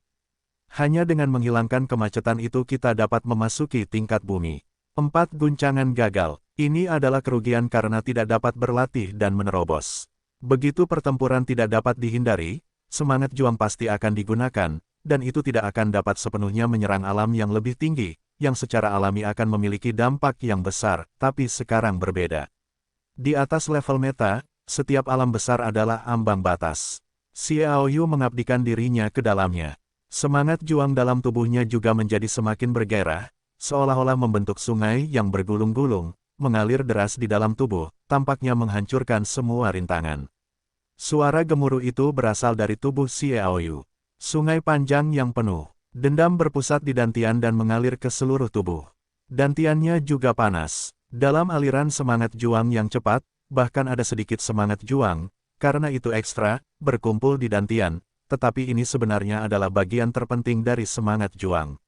Hanya dengan menghilangkan kemacetan itu kita dapat memasuki tingkat bumi. 4 guncangan gagal. Ini adalah kerugian karena tidak dapat berlatih dan menerobos. Begitu pertempuran tidak dapat dihindari, semangat juang pasti akan digunakan, dan itu tidak akan dapat sepenuhnya menyerang alam yang lebih tinggi, yang secara alami akan memiliki dampak yang besar, tapi sekarang berbeda. Di atas level meta, setiap alam besar adalah ambang batas. Xiao Yu mengabdikan dirinya ke dalamnya. Semangat juang dalam tubuhnya juga menjadi semakin bergairah, seolah-olah membentuk sungai yang bergulung-gulung, mengalir deras di dalam tubuh, tampaknya menghancurkan semua rintangan. Suara gemuruh itu berasal dari tubuh Xiao Yu. Sungai panjang yang penuh. Dendam berpusat di dantian dan mengalir ke seluruh tubuh. Dantiannya juga panas. Dalam aliran semangat juang yang cepat, bahkan ada sedikit semangat juang, karena itu ekstra, berkumpul di dantian, tetapi ini sebenarnya adalah bagian terpenting dari semangat juang.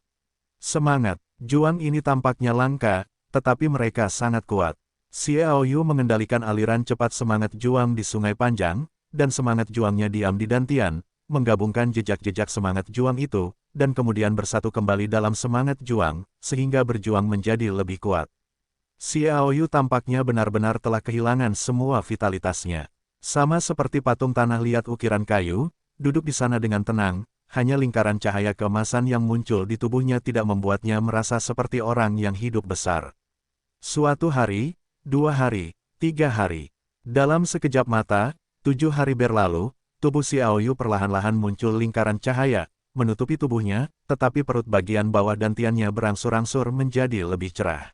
Semangat juang ini tampaknya langka, tetapi mereka sangat kuat. Xiao Yu mengendalikan aliran cepat semangat juang di sungai panjang, dan semangat juangnya diam di dantian, menggabungkan jejak-jejak semangat juang itu, dan kemudian bersatu kembali dalam semangat juang, sehingga berjuang menjadi lebih kuat. Xiao Yu tampaknya benar-benar telah kehilangan semua vitalitasnya. Sama seperti patung tanah liat ukiran kayu, duduk di sana dengan tenang, hanya lingkaran cahaya keemasan yang muncul di tubuhnya tidak membuatnya merasa seperti orang yang hidup besar. Suatu hari, 2 hari, 3 hari. Dalam sekejap mata, 7 hari berlalu, tubuh Xiao Yu perlahan-lahan muncul lingkaran cahaya, menutupi tubuhnya, tetapi perut bagian bawah dantiannya berangsur-angsur menjadi lebih cerah.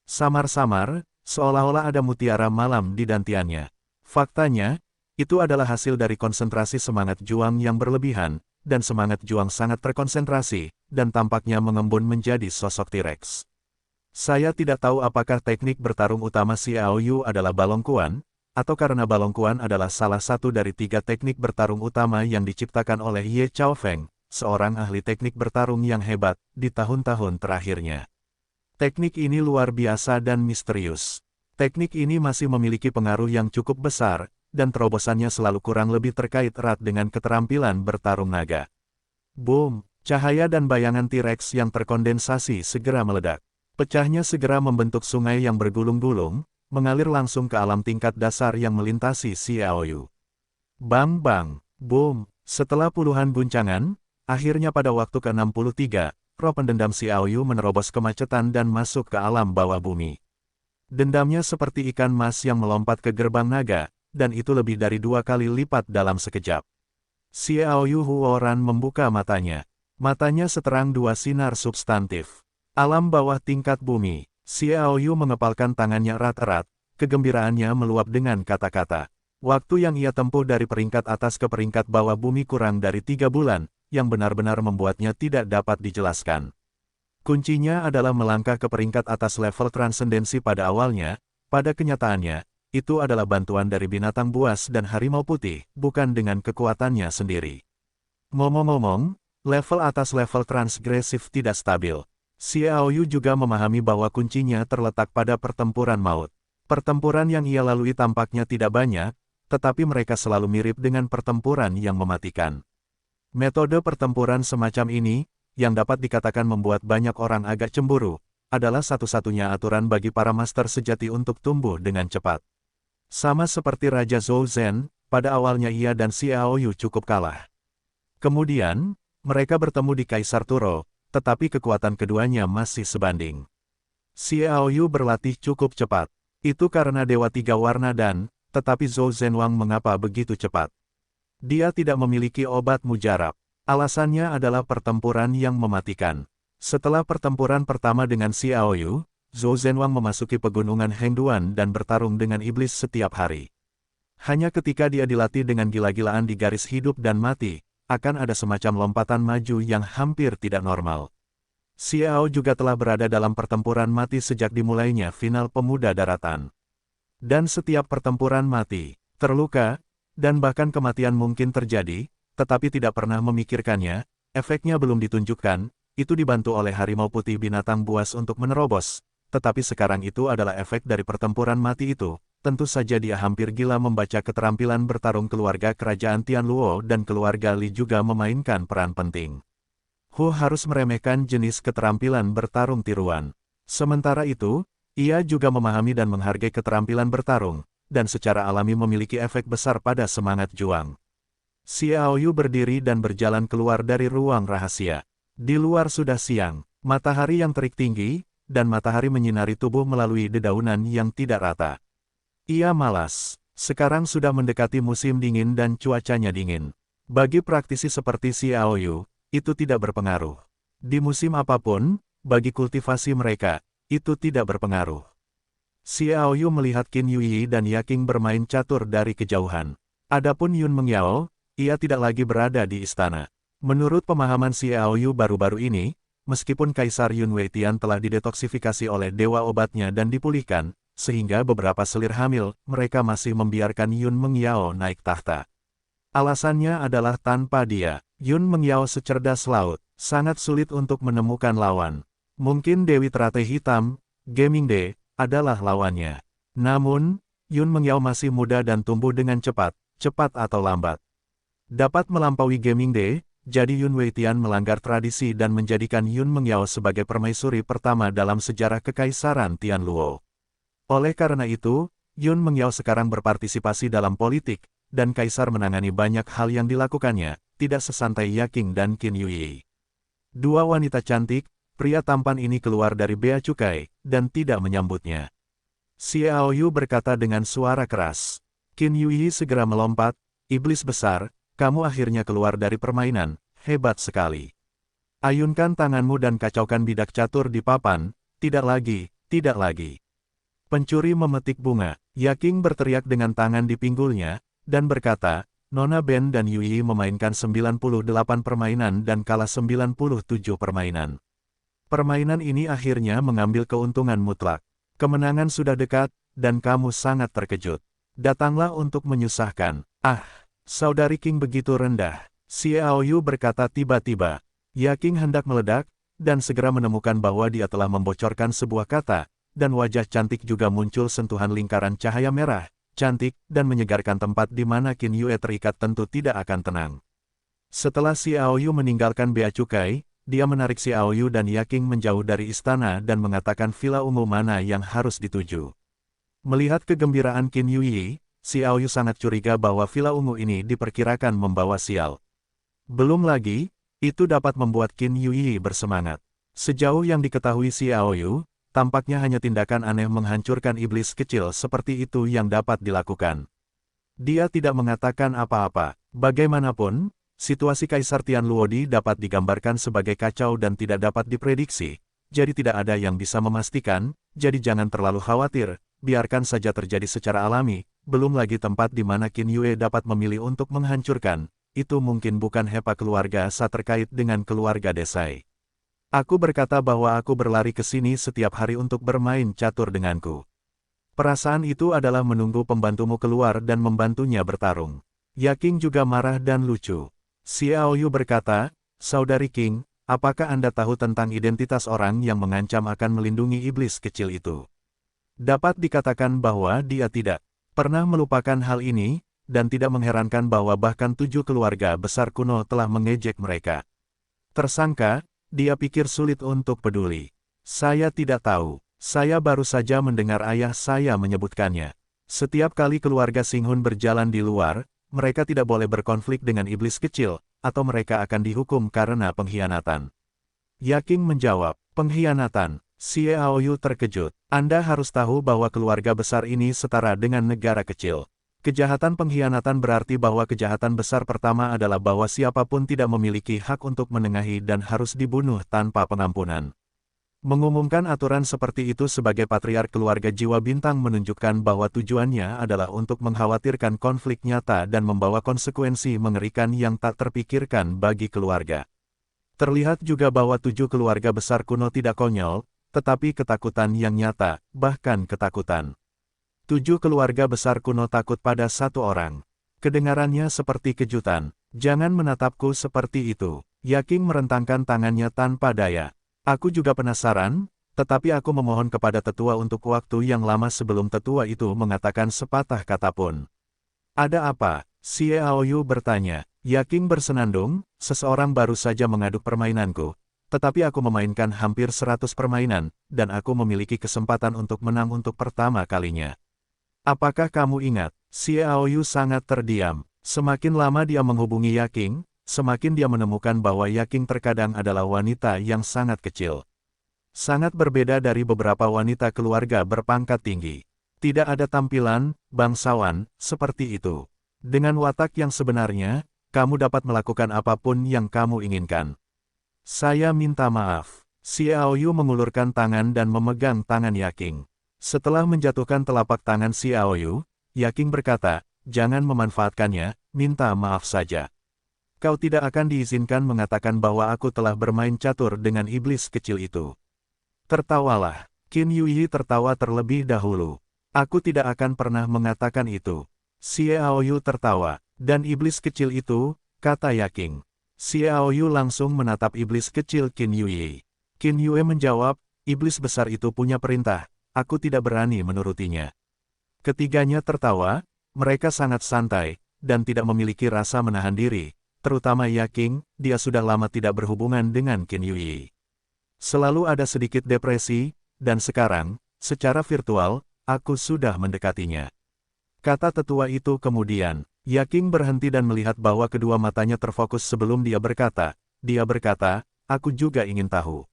Samar-samar, seolah-olah ada mutiara malam di dantiannya. Faktanya, itu adalah hasil dari konsentrasi semangat juang yang berlebihan, dan semangat juang sangat terkonsentrasi, dan tampaknya mengembun menjadi sosok T-Rex. Saya tidak tahu apakah teknik bertarung utama Xiao Yu adalah balongkuan, atau karena balongkuan adalah salah satu dari 3 teknik bertarung utama yang diciptakan oleh Ye Chaofeng, seorang ahli teknik bertarung yang hebat, di tahun-tahun terakhirnya. Teknik ini luar biasa dan misterius. Teknik ini masih memiliki pengaruh yang cukup besar, dan terobosannya selalu kurang lebih terkait erat dengan keterampilan bertarung naga. Boom! Cahaya dan bayangan T-Rex yang terkondensasi segera meledak. Pecahnya segera membentuk sungai yang bergulung-gulung, mengalir langsung ke alam tingkat dasar yang melintasi Xiao Yu. Bang bang! Boom! Setelah puluhan guncangan, akhirnya pada waktu ke-63, roh pendendam Xiao Yu menerobos kemacetan dan masuk ke alam bawah bumi. Dendamnya seperti ikan mas yang melompat ke gerbang naga, dan itu lebih dari 2 kali lipat dalam sekejap. Xiao Yu Huoran membuka matanya. Matanya seterang 2 sinar substantif. Alam bawah tingkat bumi. Xiao Yu mengepalkan tangannya erat-erat, kegembiraannya meluap dengan kata-kata. Waktu yang ia tempuh dari peringkat atas ke peringkat bawah bumi kurang dari 3 bulan, yang benar-benar membuatnya tidak dapat dijelaskan. Kuncinya adalah melangkah ke peringkat atas level transendensi pada awalnya, pada kenyataannya, itu adalah bantuan dari binatang buas dan harimau putih, bukan dengan kekuatannya sendiri. Ngomong-ngomong, level atas level transgresif tidak stabil. Xiao Yu juga memahami bahwa kuncinya terletak pada pertempuran maut. Pertempuran yang ia lalui tampaknya tidak banyak, tetapi mereka selalu mirip dengan pertempuran yang mematikan. Metode pertempuran semacam ini, yang dapat dikatakan membuat banyak orang agak cemburu, adalah satu-satunya aturan bagi para master sejati untuk tumbuh dengan cepat. Sama seperti Raja Zhou Zhen, pada awalnya ia dan Xiao Yu cukup kalah. Kemudian, mereka bertemu di Kaisar Turo, tetapi kekuatan keduanya masih sebanding. Xiao Yu berlatih cukup cepat. Itu karena Dewa Tiga Warna dan, tetapi Zhou Zhenwang mengapa begitu cepat? Dia tidak memiliki obat mujarab. Alasannya adalah pertempuran yang mematikan. Setelah pertempuran pertama dengan Xiao Yu, Zhou Zhenwang memasuki pegunungan Hengduan dan bertarung dengan iblis setiap hari. Hanya ketika dia dilatih dengan gila-gilaan di garis hidup dan mati, akan ada semacam lompatan maju yang hampir tidak normal. Xiao juga telah berada dalam pertempuran mati sejak dimulainya final pemuda daratan. Dan setiap pertempuran mati, terluka, dan bahkan kematian mungkin terjadi, tetapi tidak pernah memikirkannya, efeknya belum ditunjukkan, itu dibantu oleh harimau putih binatang buas untuk menerobos, tetapi sekarang itu adalah efek dari pertempuran mati itu. Tentu saja dia hampir gila membaca keterampilan bertarung keluarga kerajaan Tianluo dan keluarga Li juga memainkan peran penting. Hu harus meremehkan jenis keterampilan bertarung tiruan. Sementara itu, ia juga memahami dan menghargai keterampilan bertarung, dan secara alami memiliki efek besar pada semangat juang. Xiao Yu berdiri dan berjalan keluar dari ruang rahasia. Di luar sudah siang, matahari yang terik tinggi, dan matahari menyinari tubuh melalui dedaunan yang tidak rata. Ia malas. Sekarang sudah mendekati musim dingin dan cuacanya dingin. Bagi praktisi seperti Xiao Yu, itu tidak berpengaruh. Di musim apapun, bagi kultivasi mereka, itu tidak berpengaruh. Xiao Yu melihat Qin Yuyi dan Yaking bermain catur dari kejauhan. Adapun Yun Mengyao, ia tidak lagi berada di istana. Menurut pemahaman Xiao Yu baru-baru ini, meskipun Kaisar Yun Weitian telah didetoksifikasi oleh dewa obatnya dan dipulihkan, sehingga beberapa selir hamil, mereka masih membiarkan Yun Mengyao naik tahta. Alasannya adalah tanpa dia, Yun Mengyao secerdas laut, sangat sulit untuk menemukan lawan. Mungkin Dewi Teratai Hitam, Gemingde, adalah lawannya. Namun, Yun Mengyao masih muda dan tumbuh dengan cepat atau lambat. Dapat melampaui Gemingde, jadi Yun Weitian melanggar tradisi dan menjadikan Yun Mengyao sebagai permaisuri pertama dalam sejarah Kekaisaran Tianluo. Oleh karena itu, Yun Mengyao sekarang berpartisipasi dalam politik, dan Kaisar menangani banyak hal yang dilakukannya, tidak sesantai Yaking dan Qin Yuyi. Dua wanita cantik, pria tampan ini keluar dari bea cukai, dan tidak menyambutnya. Xiao Yu berkata dengan suara keras. Qin Yuyi segera melompat, iblis besar, kamu akhirnya keluar dari permainan, hebat sekali. Ayunkan tanganmu dan kacaukan bidak catur di papan, tidak lagi, tidak lagi. Pencuri memetik bunga, Yaking berteriak dengan tangan di pinggulnya, dan berkata, Nona Ben dan Yuyi memainkan 98 permainan dan kalah 97 permainan. Permainan ini akhirnya mengambil keuntungan mutlak. Kemenangan sudah dekat, dan kamu sangat terkejut. Datanglah untuk menyusahkan. Ah, saudari King begitu rendah. Xiao Yu berkata tiba-tiba. Yaking hendak meledak, dan segera menemukan bahwa dia telah membocorkan sebuah kata, dan wajah cantik juga muncul sentuhan lingkaran cahaya merah, cantik, dan menyegarkan tempat di mana Qin Yue terikat tentu tidak akan tenang. Setelah Xiao Yu meninggalkan bea cukai, dia menarik Xiao Yu dan Yaking menjauh dari istana dan mengatakan villa ungu mana yang harus dituju. Melihat kegembiraan Qin Yuyi, Xiao Yu sangat curiga bahwa villa ungu ini diperkirakan membawa sial. Belum lagi, itu dapat membuat Qin Yuyi bersemangat. Sejauh yang diketahui Xiao Yu, tampaknya hanya tindakan aneh menghancurkan iblis kecil seperti itu yang dapat dilakukan. Dia tidak mengatakan apa-apa. Bagaimanapun, situasi Kaisar Tianluo dapat digambarkan sebagai kacau dan tidak dapat diprediksi, jadi tidak ada yang bisa memastikan, jadi jangan terlalu khawatir, biarkan saja terjadi secara alami, belum lagi tempat di mana Qin Yue dapat memilih untuk menghancurkan, itu mungkin bukan hepa keluarga Sa terkait dengan keluarga Desai. Aku berkata bahwa aku berlari ke sini setiap hari untuk bermain catur denganku. Perasaan itu adalah menunggu pembantumu keluar dan membantunya bertarung. Yaking juga marah dan lucu. Xiao Yu berkata, Saudari King, apakah Anda tahu tentang identitas orang yang mengancam akan melindungi iblis kecil itu? Dapat dikatakan bahwa dia tidak pernah melupakan hal ini, dan tidak mengherankan bahwa bahkan 7 keluarga besar kuno telah mengejek mereka. Tersangka, dia pikir sulit untuk peduli. Saya tidak tahu. Saya baru saja mendengar ayah saya menyebutkannya. Setiap kali keluarga Xinghun berjalan di luar, mereka tidak boleh berkonflik dengan iblis kecil, atau mereka akan dihukum karena pengkhianatan. Yaking menjawab, pengkhianatan. Xiao Yu terkejut. Anda harus tahu bahwa keluarga besar ini setara dengan negara kecil. Kejahatan pengkhianatan berarti bahwa kejahatan besar pertama adalah bahwa siapapun tidak memiliki hak untuk menengahi dan harus dibunuh tanpa pengampunan. Mengumumkan aturan seperti itu sebagai patriark keluarga jiwa bintang menunjukkan bahwa tujuannya adalah untuk mengkhawatirkan konflik nyata dan membawa konsekuensi mengerikan yang tak terpikirkan bagi keluarga. Terlihat juga bahwa 7 keluarga besar kuno tidak konyol, tetapi ketakutan yang nyata, bahkan ketakutan. 7 keluarga besar kuno takut pada 1 orang. Kedengarannya seperti kejutan. Jangan menatapku seperti itu. Yaking merentangkan tangannya tanpa daya. Aku juga penasaran, tetapi aku memohon kepada tetua untuk waktu yang lama sebelum tetua itu mengatakan sepatah kata pun. Ada apa? Xiaoyu bertanya. Yaking bersenandung, seseorang baru saja mengaduk permainanku. Tetapi aku memainkan hampir 100 permainan, dan aku memiliki kesempatan untuk menang untuk pertama kalinya. Apakah kamu ingat? Xiaoyu sangat terdiam. Semakin lama dia menghubungi Yaking, semakin dia menemukan bahwa Yaking terkadang adalah wanita yang sangat kecil. Sangat berbeda dari beberapa wanita keluarga berpangkat tinggi. Tidak ada tampilan, bangsawan, seperti itu. Dengan watak yang sebenarnya, kamu dapat melakukan apapun yang kamu inginkan. Saya minta maaf. Xiaoyu mengulurkan tangan dan memegang tangan Yaking. Setelah menjatuhkan telapak tangan Xiaoyu, Yaking berkata, jangan memanfaatkannya, minta maaf saja. Kau tidak akan diizinkan mengatakan bahwa aku telah bermain catur dengan iblis kecil itu. Tertawalah. Qin Yuyi tertawa terlebih dahulu. Aku tidak akan pernah mengatakan itu. Xiaoyu tertawa. Dan iblis kecil itu, kata Yaking. Xiaoyu langsung menatap iblis kecil Qin Yuyi. Qin Yuyi menjawab, iblis besar itu punya perintah, aku tidak berani menurutinya. Ketiganya tertawa, mereka sangat santai, dan tidak memiliki rasa menahan diri, terutama Yaking, dia sudah lama tidak berhubungan dengan Qin Yuyi. Selalu ada sedikit depresi, dan sekarang, secara virtual, aku sudah mendekatinya. Kata tetua itu kemudian, Yaking berhenti dan melihat bahwa kedua matanya terfokus sebelum dia berkata, aku juga ingin tahu.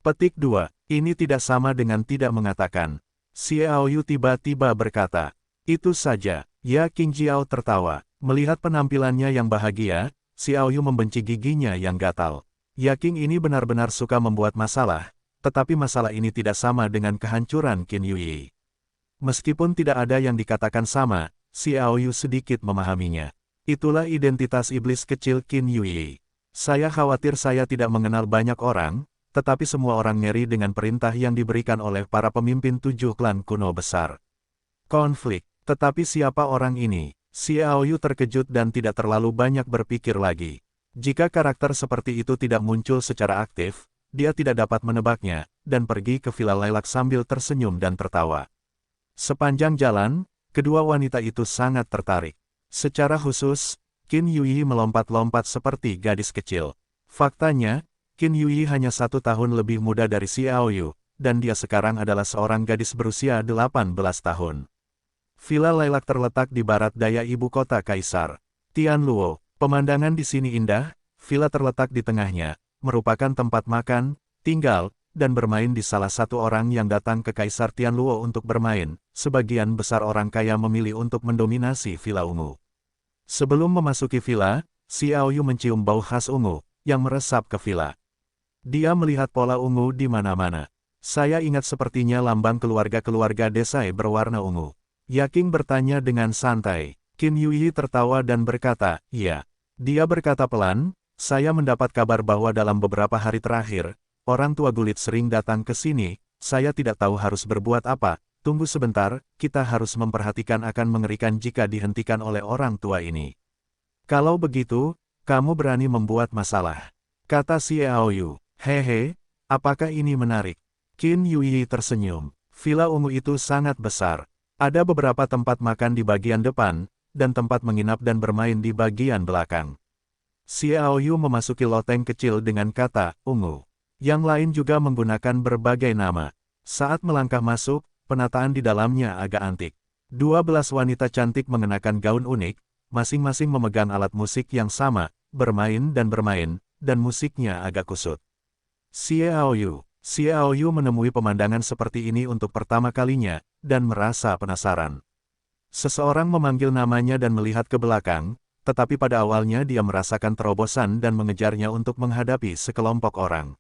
Petik 2, ini tidak sama dengan tidak mengatakan. Xiaoyu tiba-tiba berkata, itu saja. Yaking Jiao tertawa, melihat penampilannya yang bahagia, Xiaoyu membenci giginya yang gatal. Yaking ini benar-benar suka membuat masalah, tetapi masalah ini tidak sama dengan kehancuran Qin Yuyi. Meskipun tidak ada yang dikatakan sama, Xiaoyu sedikit memahaminya. Itulah identitas iblis kecil Qin Yuyi. Saya khawatir saya tidak mengenal banyak orang, tetapi semua orang ngeri dengan perintah yang diberikan oleh para pemimpin 7 klan kuno besar. Konflik. Tetapi siapa orang ini? Xiaoyu terkejut dan tidak terlalu banyak berpikir lagi. Jika karakter seperti itu tidak muncul secara aktif, dia tidak dapat menebaknya, dan pergi ke villa Lilac sambil tersenyum dan tertawa. Sepanjang jalan, kedua wanita itu sangat tertarik. Secara khusus, Qin Yuyi melompat-lompat seperti gadis kecil. Faktanya, Qin Yuyi hanya 1 tahun lebih muda dari Xiaoyu, dan dia sekarang adalah seorang gadis berusia 18 tahun. Villa Lilac terletak di barat daya ibu kota Kaisar Tianluo. Pemandangan di sini indah, villa terletak di tengahnya, merupakan tempat makan, tinggal, dan bermain di salah satu orang yang datang ke Kaisar Tianluo untuk bermain. Sebagian besar orang kaya memilih untuk mendominasi villa ungu. Sebelum memasuki villa, Xiaoyu mencium bau khas ungu, yang meresap ke villa. Dia melihat pola ungu di mana-mana. Saya ingat sepertinya lambang keluarga-keluarga desai berwarna ungu. Yaking bertanya dengan santai. Qin Yuyi tertawa dan berkata, iya. Dia berkata pelan, saya mendapat kabar bahwa dalam beberapa hari terakhir, orang tua gulit sering datang ke sini, saya tidak tahu harus berbuat apa. Tunggu sebentar, kita harus memperhatikan akan mengerikan jika dihentikan oleh orang tua ini. Kalau begitu, kamu berani membuat masalah. Kata Xiaoyu, hehe, apakah ini menarik? Qin Yuyi tersenyum. Villa ungu itu sangat besar. Ada beberapa tempat makan di bagian depan, dan tempat menginap dan bermain di bagian belakang. Xiaoyu memasuki loteng kecil dengan kata, ungu. Yang lain juga menggunakan berbagai nama. Saat melangkah masuk, penataan di dalamnya agak antik. 12 wanita cantik mengenakan gaun unik, masing-masing memegang alat musik yang sama, bermain, dan musiknya agak kusut. Xiaoyu menemui pemandangan seperti ini untuk pertama kalinya, dan merasa penasaran. Seseorang memanggil namanya dan melihat ke belakang, tetapi pada awalnya dia merasakan terobosan dan mengejarnya untuk menghadapi sekelompok orang.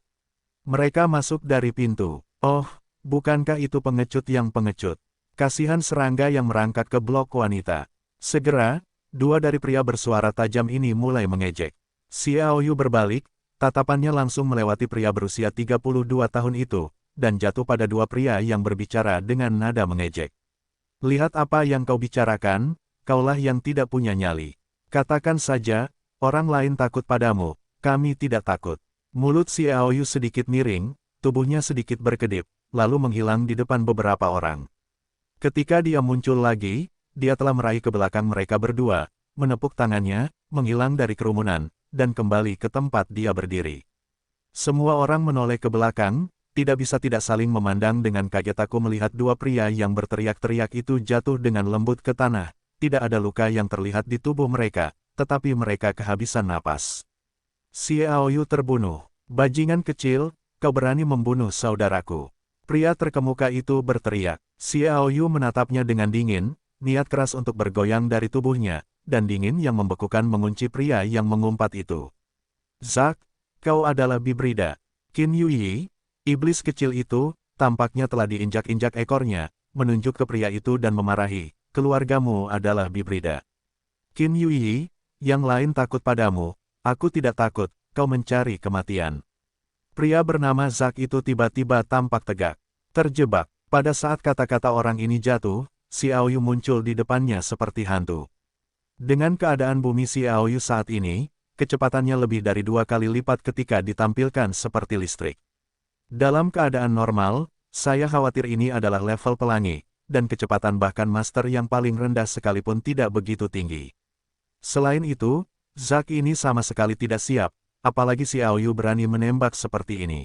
Mereka masuk dari pintu. Oh, bukankah itu pengecut yang pengecut? Kasihan serangga yang merangkak ke blok wanita. Segera, 2 dari pria bersuara tajam ini mulai mengejek. Xiaoyu berbalik, tatapannya langsung melewati pria berusia 32 tahun itu, dan jatuh pada 2 pria yang berbicara dengan nada mengejek. Lihat apa yang kau bicarakan, kaulah yang tidak punya nyali. Katakan saja, orang lain takut padamu, kami tidak takut. Mulut si Aoyu sedikit miring, tubuhnya sedikit berkedip, lalu menghilang di depan beberapa orang. Ketika dia muncul lagi, dia telah meraih ke belakang mereka berdua, menepuk tangannya, menghilang dari kerumunan, dan kembali ke tempat dia berdiri. Semua orang menoleh ke belakang, tidak bisa tidak saling memandang dengan kaget. Aku melihat dua pria yang berteriak-teriak itu jatuh dengan lembut ke tanah. Tidak ada luka yang terlihat di tubuh mereka, tetapi mereka kehabisan napas. Si Aoyu terbunuh. Bajingan kecil, kau berani membunuh saudaraku. Pria terkemuka itu berteriak. Si Aoyu menatapnya dengan dingin, niat keras untuk bergoyang dari tubuhnya, dan dingin yang membekukan mengunci pria yang mengumpat itu. Zack, kau adalah Bibrida. Qin Yuyi, iblis kecil itu, tampaknya telah diinjak-injak ekornya, menunjuk ke pria itu dan memarahi, keluargamu adalah Bibrida. Qin Yuyi, yang lain takut padamu, aku tidak takut, kau mencari kematian. Pria bernama Zack itu tiba-tiba tampak tegak, terjebak. Pada saat kata-kata orang ini jatuh, si Aoyu muncul di depannya seperti hantu. Dengan keadaan bumi si Aoyu saat ini, kecepatannya lebih dari 2 kali lipat ketika ditampilkan seperti listrik. Dalam keadaan normal, saya khawatir ini adalah level pelangi, dan kecepatan bahkan master yang paling rendah sekalipun tidak begitu tinggi. Selain itu, Zack ini sama sekali tidak siap, apalagi si Aoyu berani menembak seperti ini.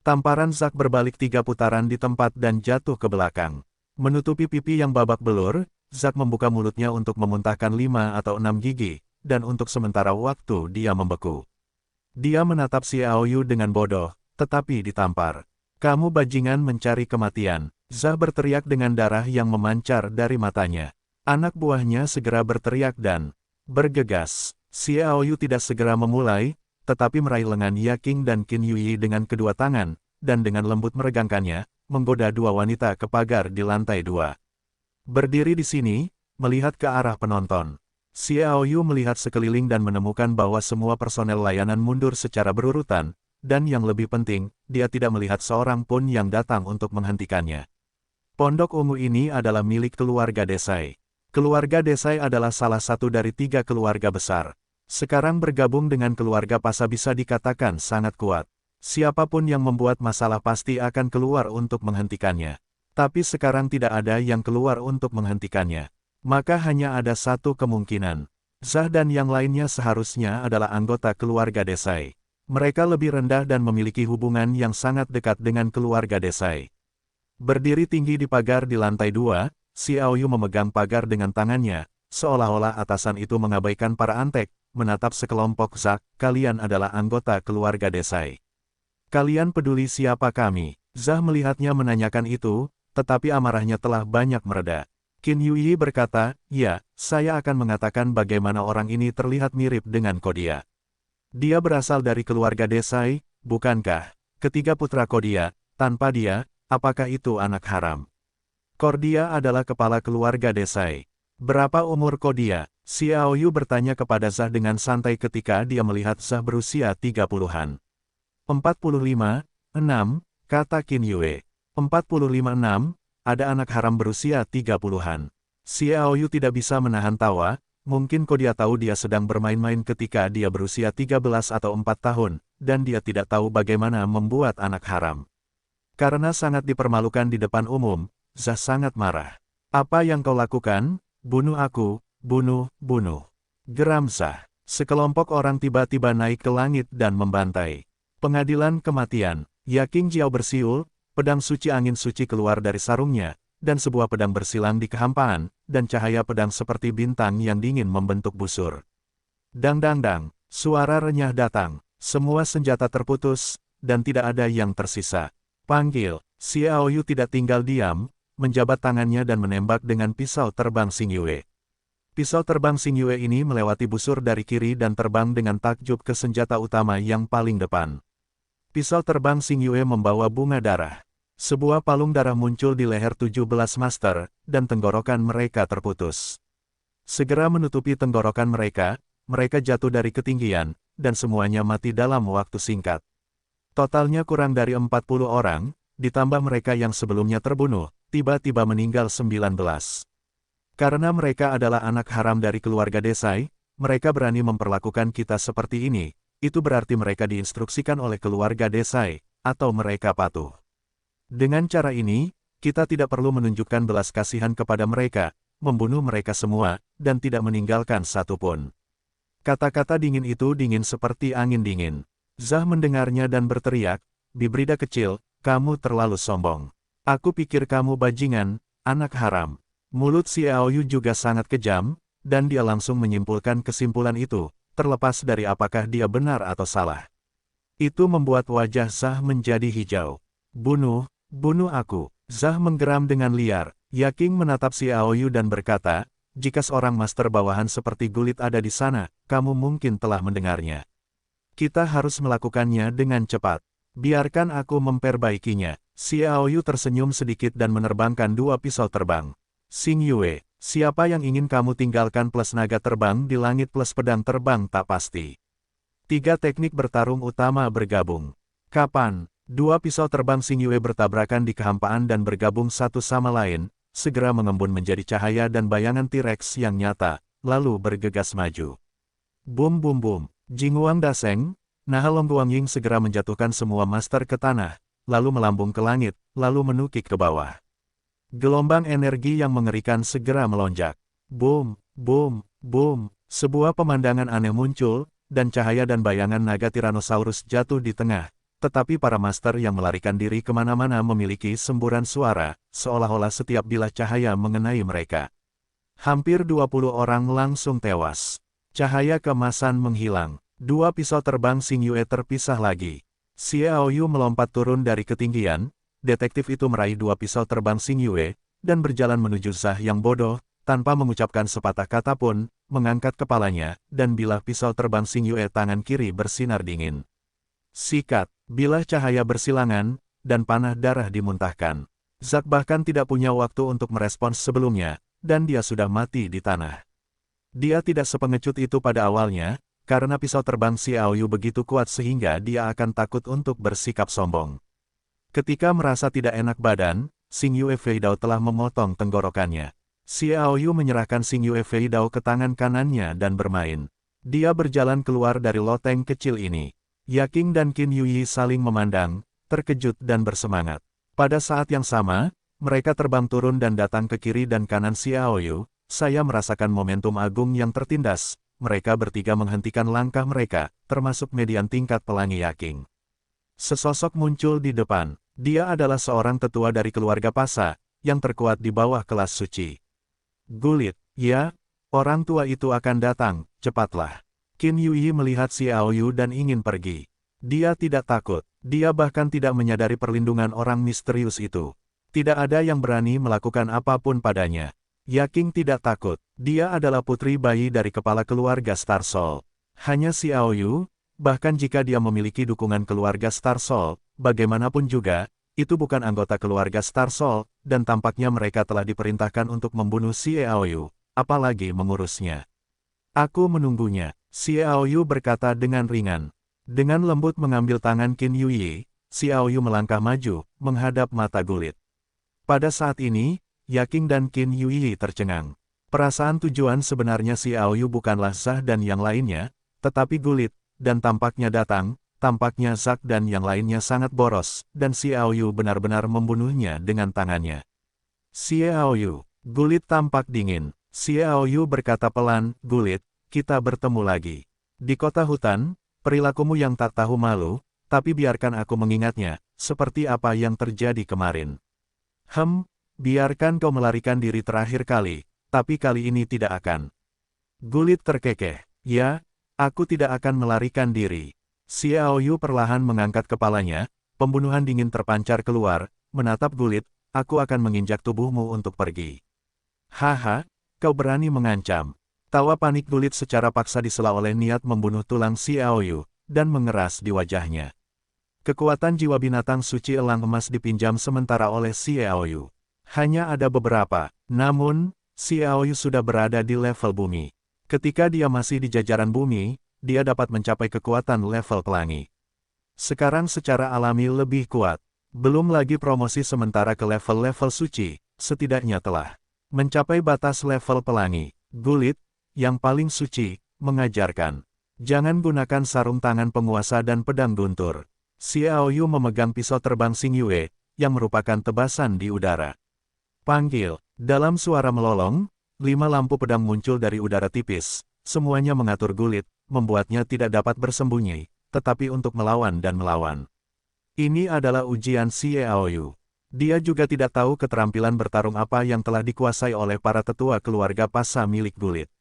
Tamparan Zack berbalik 3 putaran di tempat dan jatuh ke belakang. Menutupi pipi yang babak belur, Zack membuka mulutnya untuk memuntahkan 5 atau 6 gigi, dan untuk sementara waktu dia membeku. Dia menatap si Aoyu dengan bodoh, tetapi ditampar. Kamu bajingan mencari kematian. Zack berteriak dengan darah yang memancar dari matanya. Anak buahnya segera berteriak dan bergegas. Si Aoyu tidak segera memulai, tetapi meraih lengan Yaking dan Qin Yuyi dengan kedua tangan, dan dengan lembut meregangkannya, menggoda dua wanita ke pagar di lantai 2. Berdiri di sini, melihat ke arah penonton. Si Aoyu melihat sekeliling dan menemukan bahwa semua personel layanan mundur secara berurutan, dan yang lebih penting, dia tidak melihat seorang pun yang datang untuk menghentikannya. Pondok ungu ini adalah milik keluarga Desai. Keluarga Desai adalah salah satu dari 3 keluarga besar. Sekarang bergabung dengan keluarga Pasa bisa dikatakan sangat kuat. Siapapun yang membuat masalah pasti akan keluar untuk menghentikannya. Tapi sekarang tidak ada yang keluar untuk menghentikannya. Maka hanya ada satu kemungkinan. Zah dan yang lainnya seharusnya adalah anggota keluarga Desai. Mereka lebih rendah dan memiliki hubungan yang sangat dekat dengan keluarga Desai. Berdiri tinggi di pagar di lantai 2, si Aoyu memegang pagar dengan tangannya, seolah-olah atasan itu mengabaikan para antek, menatap sekelompok. Zack, kalian adalah anggota keluarga Desai. Kalian peduli siapa kami? Zah melihatnya menanyakan itu, tetapi amarahnya telah banyak mereda. Qin Yuyi berkata, ya, saya akan mengatakan bagaimana orang ini terlihat mirip dengan Kodia. Dia berasal dari keluarga Desai, bukankah? Ketiga putra Kodia, tanpa dia, apakah itu anak haram? Kodia adalah kepala keluarga Desai. Berapa umur Kodia? Si Aoyu bertanya kepada Zah dengan santai ketika dia melihat Zah berusia 30-an. 45, 6, kata Qin Yue. 45-6, ada anak haram berusia 30-an. Si Aoyu tidak bisa menahan tawa, mungkin Kodia tahu dia sedang bermain-main ketika dia berusia 13 atau 4 tahun, dan dia tidak tahu bagaimana membuat anak haram. Karena sangat dipermalukan di depan umum, Zah sangat marah. Apa yang kau lakukan? Bunuh aku, bunuh. Geram Zah. Sekelompok orang tiba-tiba naik ke langit dan membantai. Pengadilan kematian. Yaking Jiao bersiul, pedang suci angin suci keluar dari sarungnya, dan sebuah pedang bersilang di kehampaan, dan cahaya pedang seperti bintang yang dingin membentuk busur. Dang dang dang, suara renyah datang, semua senjata terputus, dan tidak ada yang tersisa. Panggil, si Aoyu tidak tinggal diam, menjabat tangannya dan menembak dengan pisau terbang Xingyue. Pisau terbang Xingyue ini melewati busur dari kiri dan terbang dengan takjub ke senjata utama yang paling depan. Pisau terbang Xingyue membawa bunga darah. Sebuah palung darah muncul di leher 17 master, dan tenggorokan mereka terputus. Segera menutupi tenggorokan mereka jatuh dari ketinggian, dan semuanya mati dalam waktu singkat. Totalnya kurang dari 40 orang, ditambah mereka yang sebelumnya terbunuh, tiba-tiba meninggal 19. Karena mereka adalah anak haram dari keluarga Desai, mereka berani memperlakukan kita seperti ini, itu berarti mereka diinstruksikan oleh keluarga Desai, atau mereka patuh. Dengan cara ini, kita tidak perlu menunjukkan belas kasihan kepada mereka, membunuh mereka semua, dan tidak meninggalkan satupun. Kata-kata dingin itu dingin seperti angin dingin. Zah mendengarnya dan berteriak, "Bibrida kecil, kamu terlalu sombong. Aku pikir kamu bajingan, anak haram." Mulut Xiaoyu juga sangat kejam, dan dia langsung menyimpulkan kesimpulan itu, terlepas dari apakah dia benar atau salah. Itu membuat wajah Zah menjadi hijau. "Bunuh, bunuh aku." Zah menggeram dengan liar. Yaking menatap Xiaoyu dan berkata, "Jika seorang master bawahan seperti Gulit ada di sana, kamu mungkin telah mendengarnya. Kita harus melakukannya dengan cepat. Biarkan aku memperbaikinya." Xiaoyu tersenyum sedikit dan menerbangkan 2 pisau terbang. "Xing Yue, siapa yang ingin kamu tinggalkan plus naga terbang di langit plus pedang terbang tak pasti?" 3 teknik bertarung utama bergabung. Kapan? 2 pisau terbang Xing Yue bertabrakan di kehampaan dan bergabung satu sama lain, segera mengembun menjadi cahaya dan bayangan T-Rex yang nyata, lalu bergegas maju. Bum bum bum, Jingguang Daseng, Nahalong Guangying segera menjatuhkan semua master ke tanah, lalu melambung ke langit, lalu menukik ke bawah. Gelombang energi yang mengerikan segera melonjak. Boom, boom, boom, sebuah pemandangan aneh muncul, dan cahaya dan bayangan naga Tyrannosaurus jatuh di tengah. Tetapi para master yang melarikan diri kemana-mana memiliki semburan suara, seolah-olah setiap bilah cahaya mengenai mereka. Hampir 20 orang langsung tewas. Cahaya keemasan menghilang. 2 pisau terbang Xing Yue terpisah lagi. Xiaoyu melompat turun dari ketinggian, detektif itu meraih 2 pisau terbang Xing Yue, dan berjalan menuju Zah yang bodoh, tanpa mengucapkan sepatah kata pun, mengangkat kepalanya, dan bilah pisau terbang Xing Yue tangan kiri bersinar dingin. Sikat, bilah cahaya bersilangan, dan panah darah dimuntahkan. Zack bahkan tidak punya waktu untuk merespons sebelumnya, dan dia sudah mati di tanah. Dia tidak sepengecut itu pada awalnya, karena pisau terbang Xiaoyu begitu kuat sehingga dia akan takut untuk bersikap sombong. Ketika merasa tidak enak badan, Xing Yue Feidao telah memotong tenggorokannya. Xiaoyu menyerahkan Xing Yue Feidao ke tangan kanannya dan bermain. Dia berjalan keluar dari loteng kecil ini. Yaking dan Qin Yuyi saling memandang, terkejut dan bersemangat. Pada saat yang sama, mereka terbang turun dan datang ke kiri dan kanan Xiaoyu. Saya merasakan momentum agung yang tertindas. Mereka bertiga menghentikan langkah mereka, termasuk median tingkat pelangi Yaking. Sesosok muncul di depan. Dia adalah seorang tetua dari keluarga Pasa, yang terkuat di bawah kelas suci. Gulit, ya, orang tua itu akan datang, cepatlah. Qin Yuyi melihat Xiaoyu dan ingin pergi. Dia tidak takut, dia bahkan tidak menyadari perlindungan orang misterius itu. Tidak ada yang berani melakukan apapun padanya. Yaking tidak takut, dia adalah putri bayi dari kepala keluarga Star Soul. Hanya Xiaoyu, bahkan jika dia memiliki dukungan keluarga Star Soul, bagaimanapun juga, itu bukan anggota keluarga Star Soul, dan tampaknya mereka telah diperintahkan untuk membunuh Xiaoyu, apalagi mengurusnya. Aku menunggunya, Xiaoyu berkata dengan ringan. Dengan lembut mengambil tangan Qin Yuyi, Xiaoyu melangkah maju, menghadap mata Gulit. Pada saat ini, Yaking dan Qin Yuyi tercengang. Perasaan tujuan sebenarnya Xiaoyu bukanlah Zah dan yang lainnya, tetapi Gulit, dan tampaknya tampaknya Zack dan yang lainnya sangat boros, dan Xiaoyu benar-benar membunuhnya dengan tangannya. Xiaoyu, Gulit tampak dingin. Xiaoyu berkata pelan, "Gulit, kita bertemu lagi. Di kota hutan, perilakumu yang tak tahu malu, tapi biarkan aku mengingatnya, seperti apa yang terjadi kemarin." Biarkan kau melarikan diri terakhir kali, tapi kali ini tidak akan." Gulit terkekeh. "Ya, aku tidak akan melarikan diri." Xiaoyu perlahan mengangkat kepalanya, pembunuhan dingin terpancar keluar, menatap Gulit, "Aku akan menginjak tubuhmu untuk pergi." "Haha, kau berani mengancam." Tawa panik Gulit secara paksa disela oleh niat membunuh tulang Xiaoyu, dan mengeras di wajahnya. Kekuatan jiwa binatang suci elang emas dipinjam sementara oleh Xiaoyu. Hanya ada beberapa, namun, Xiaoyu sudah berada di level bumi. Ketika dia masih di jajaran bumi, dia dapat mencapai kekuatan level pelangi. Sekarang secara alami lebih kuat. Belum lagi promosi sementara ke level-level suci, setidaknya telah mencapai batas level pelangi. Gulit, yang paling suci, mengajarkan. Jangan gunakan sarung tangan penguasa dan pedang guntur. Xiao Yu memegang pisau terbang Xing Yue, yang merupakan tebasan di udara. Panggil. Dalam suara melolong, 5 lampu pedang muncul dari udara tipis. Semuanya mengatur Gulit, membuatnya tidak dapat bersembunyi, tetapi untuk melawan dan melawan. Ini adalah ujian Xiao Yu. Dia juga tidak tahu keterampilan bertarung apa yang telah dikuasai oleh para tetua keluarga Pasa milik Gulit.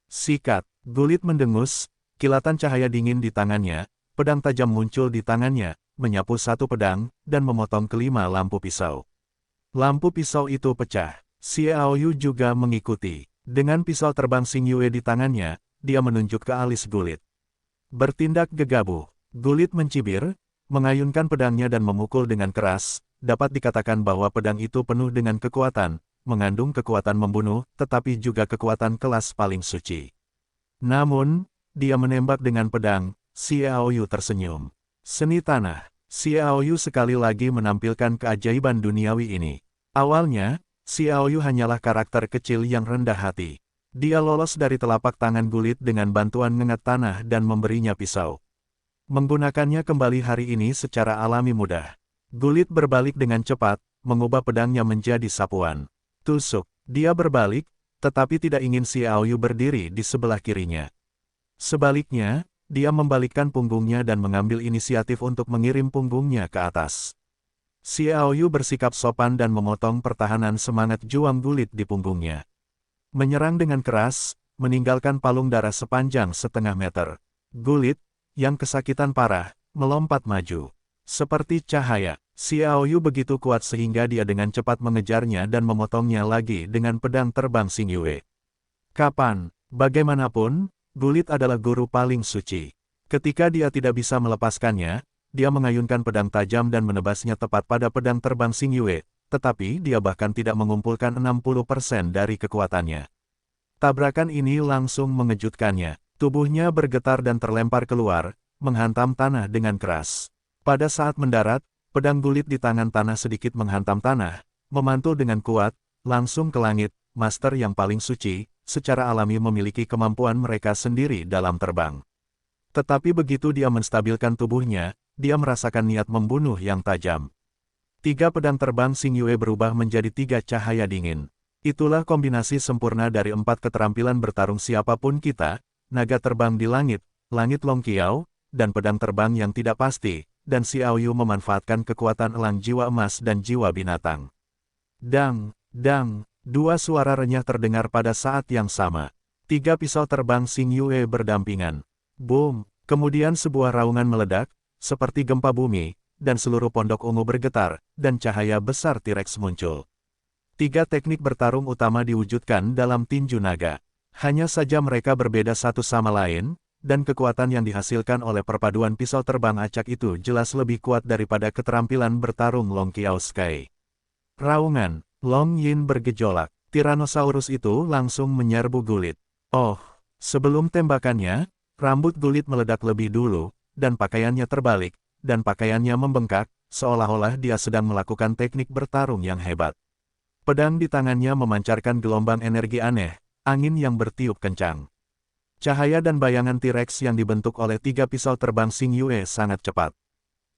Sikat. Gulit mendengus, kilatan cahaya dingin di tangannya, pedang tajam muncul di tangannya, menyapu satu pedang, dan memotong kelima lampu pisau. Lampu pisau itu pecah. Xiao Yu juga mengikuti. Dengan pisau terbang Xing Yue di tangannya, dia menunjuk ke alis Gulit. Bertindak gegabah. Gulit mencibir, mengayunkan pedangnya dan memukul dengan keras. Dapat dikatakan bahwa pedang itu penuh dengan kekuatan, mengandung kekuatan membunuh, tetapi juga kekuatan kelas paling suci. Namun, dia menembak dengan pedang. Xiao Yu tersenyum. Seni tanah. Xiao Yu sekali lagi menampilkan keajaiban duniawi ini. Awalnya, Xiao Yu hanyalah karakter kecil yang rendah hati. Dia lolos dari telapak tangan Gulit dengan bantuan ngengat tanah dan memberinya pisau. Menggunakannya kembali hari ini secara alami mudah. Gulit berbalik dengan cepat, mengubah pedangnya menjadi sapuan. Tusuk. Dia berbalik, tetapi tidak ingin Xiao Yu berdiri di sebelah kirinya. Sebaliknya, dia membalikkan punggungnya dan mengambil inisiatif untuk mengirim punggungnya ke atas. Xiao Yu bersikap sopan dan memotong pertahanan semangat juang Gulit di punggungnya. Menyerang dengan keras, meninggalkan palung darah sepanjang setengah meter. Gulit, yang kesakitan parah, melompat maju. Seperti cahaya, Xiao Yu begitu kuat sehingga dia dengan cepat mengejarnya dan memotongnya lagi dengan pedang terbang Xing Yue. Kapan? Bagaimanapun, Gulit adalah guru paling suci. Ketika dia tidak bisa melepaskannya, dia mengayunkan pedang tajam dan menebasnya tepat pada pedang terbang Xing Yue, tetapi dia bahkan tidak mengumpulkan 60% dari kekuatannya. Tabrakan ini langsung mengejutkannya. Tubuhnya bergetar dan terlempar keluar, menghantam tanah dengan keras. Pada saat mendarat, pedang Gulit di tangan tanah sedikit menghantam tanah, memantul dengan kuat, langsung ke langit. Master yang paling suci, secara alami memiliki kemampuan mereka sendiri dalam terbang. Tetapi begitu dia menstabilkan tubuhnya, dia merasakan niat membunuh yang tajam. 3 pedang terbang Xing Yue berubah menjadi 3 cahaya dingin. Itulah kombinasi sempurna dari 4 keterampilan bertarung siapapun kita, naga terbang di langit, langit Long Qiao, dan pedang terbang yang tidak pasti, dan Xiao Yu memanfaatkan kekuatan elang jiwa emas dan jiwa binatang. Dang, dang, 2 suara renyah terdengar pada saat yang sama. 3 pisau terbang Xing Yue berdampingan. Boom! Kemudian sebuah raungan meledak, seperti gempa bumi, dan seluruh pondok ungu bergetar, dan cahaya besar T-Rex muncul. 3 teknik bertarung utama diwujudkan dalam tinju naga. Hanya saja mereka berbeda satu sama lain, dan kekuatan yang dihasilkan oleh perpaduan pisau terbang acak itu jelas lebih kuat daripada keterampilan bertarung Long Qiao Sky. Raungan, Long Yin bergejolak. Tyrannosaurus itu langsung menyerbu Gulit. Oh, sebelum tembakannya, rambut Gulit meledak lebih dulu, dan pakaiannya terbalik, dan pakaiannya membengkak, seolah-olah dia sedang melakukan teknik bertarung yang hebat. Pedang di tangannya memancarkan gelombang energi aneh, angin yang bertiup kencang. Cahaya dan bayangan T-Rex yang dibentuk oleh 3 pisau terbang Xing Yue sangat cepat.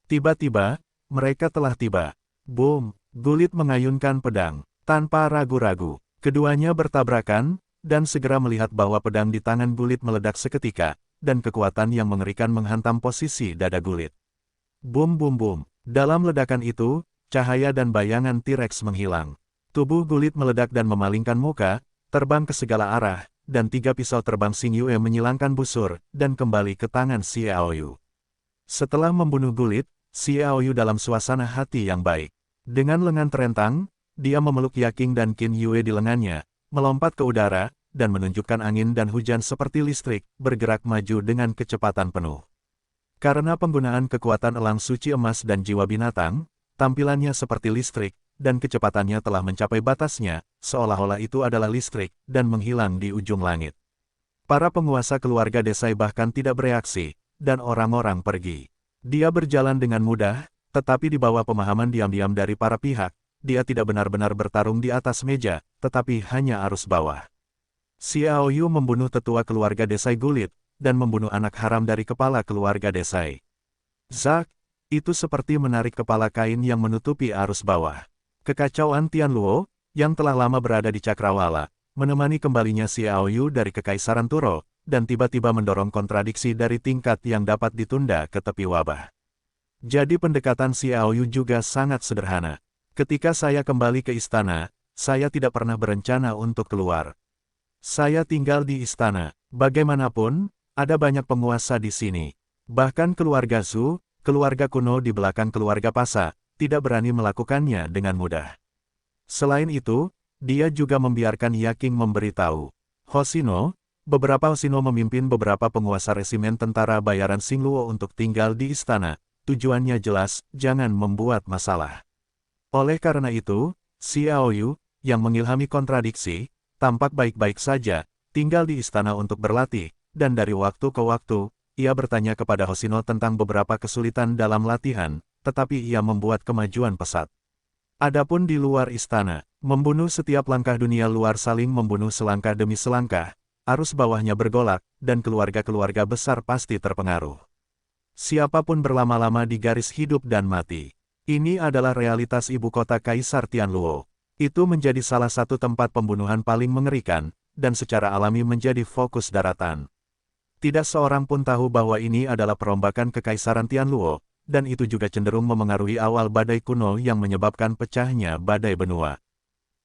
Tiba-tiba, mereka telah tiba. Boom! Gulit mengayunkan pedang. Tanpa ragu-ragu, keduanya bertabrakan, dan segera melihat bahwa pedang di tangan Gulit meledak seketika, dan kekuatan yang mengerikan menghantam posisi dada Gulit. Boom boom boom. Dalam ledakan itu, cahaya dan bayangan T-Rex menghilang. Tubuh Gulit meledak dan memalingkan muka, terbang ke segala arah, dan 3 pisau terbang Xing Yue menyilangkan busur, dan kembali ke tangan Xiao Yu. Setelah membunuh Gulit, Xiao Yu dalam suasana hati yang baik. Dengan lengan terentang, dia memeluk Yaking dan Qin Yue di lengannya, melompat ke udara, dan menunjukkan angin dan hujan seperti listrik, bergerak maju dengan kecepatan penuh. Karena penggunaan kekuatan elang suci emas dan jiwa binatang, tampilannya seperti listrik, dan kecepatannya telah mencapai batasnya, seolah-olah itu adalah listrik, dan menghilang di ujung langit. Para penguasa keluarga Desai bahkan tidak bereaksi, dan orang-orang pergi. Dia berjalan dengan mudah, tetapi di bawah pemahaman diam-diam dari para pihak, dia tidak benar-benar bertarung di atas meja, tetapi hanya arus bawah. Xiao Yu membunuh tetua keluarga Desai Gulit, dan membunuh anak haram dari kepala keluarga Desai. Zak, itu seperti menarik kepala kain yang menutupi arus bawah. Kekacauan Tianluo, yang telah lama berada di Cakrawala, menemani kembalinya Xiao Yu dari Kekaisaran Turo, dan tiba-tiba mendorong kontradiksi dari tingkat yang dapat ditunda ke tepi wabah. Jadi pendekatan Xiao Yu juga sangat sederhana. Ketika saya kembali ke istana, saya tidak pernah berencana untuk keluar. Saya tinggal di istana. Bagaimanapun, ada banyak penguasa di sini. Bahkan keluarga Zhu, keluarga kuno di belakang keluarga Pasa, tidak berani melakukannya dengan mudah. Selain itu, dia juga membiarkan Yaking memberitahu. Hoshino, beberapa Hoshino memimpin beberapa penguasa resimen tentara bayaran Xingluo untuk tinggal di istana. Tujuannya jelas, jangan membuat masalah. Oleh karena itu, Xiao Yu, yang mengilhami kontradiksi, tampak baik-baik saja, tinggal di istana untuk berlatih, dan dari waktu ke waktu, ia bertanya kepada Hoshino tentang beberapa kesulitan dalam latihan, tetapi ia membuat kemajuan pesat. Adapun di luar istana, membunuh setiap langkah dunia luar saling membunuh selangkah demi selangkah, arus bawahnya bergolak, dan keluarga-keluarga besar pasti terpengaruh. Siapapun berlama-lama di garis hidup dan mati. Ini adalah realitas ibu kota Kaisar Tianluo. Itu menjadi salah satu tempat pembunuhan paling mengerikan, dan secara alami menjadi fokus daratan. Tidak seorang pun tahu bahwa ini adalah perombakan Kekaisaran Tianluo, dan itu juga cenderung memengaruhi awal badai kuno yang menyebabkan pecahnya badai benua.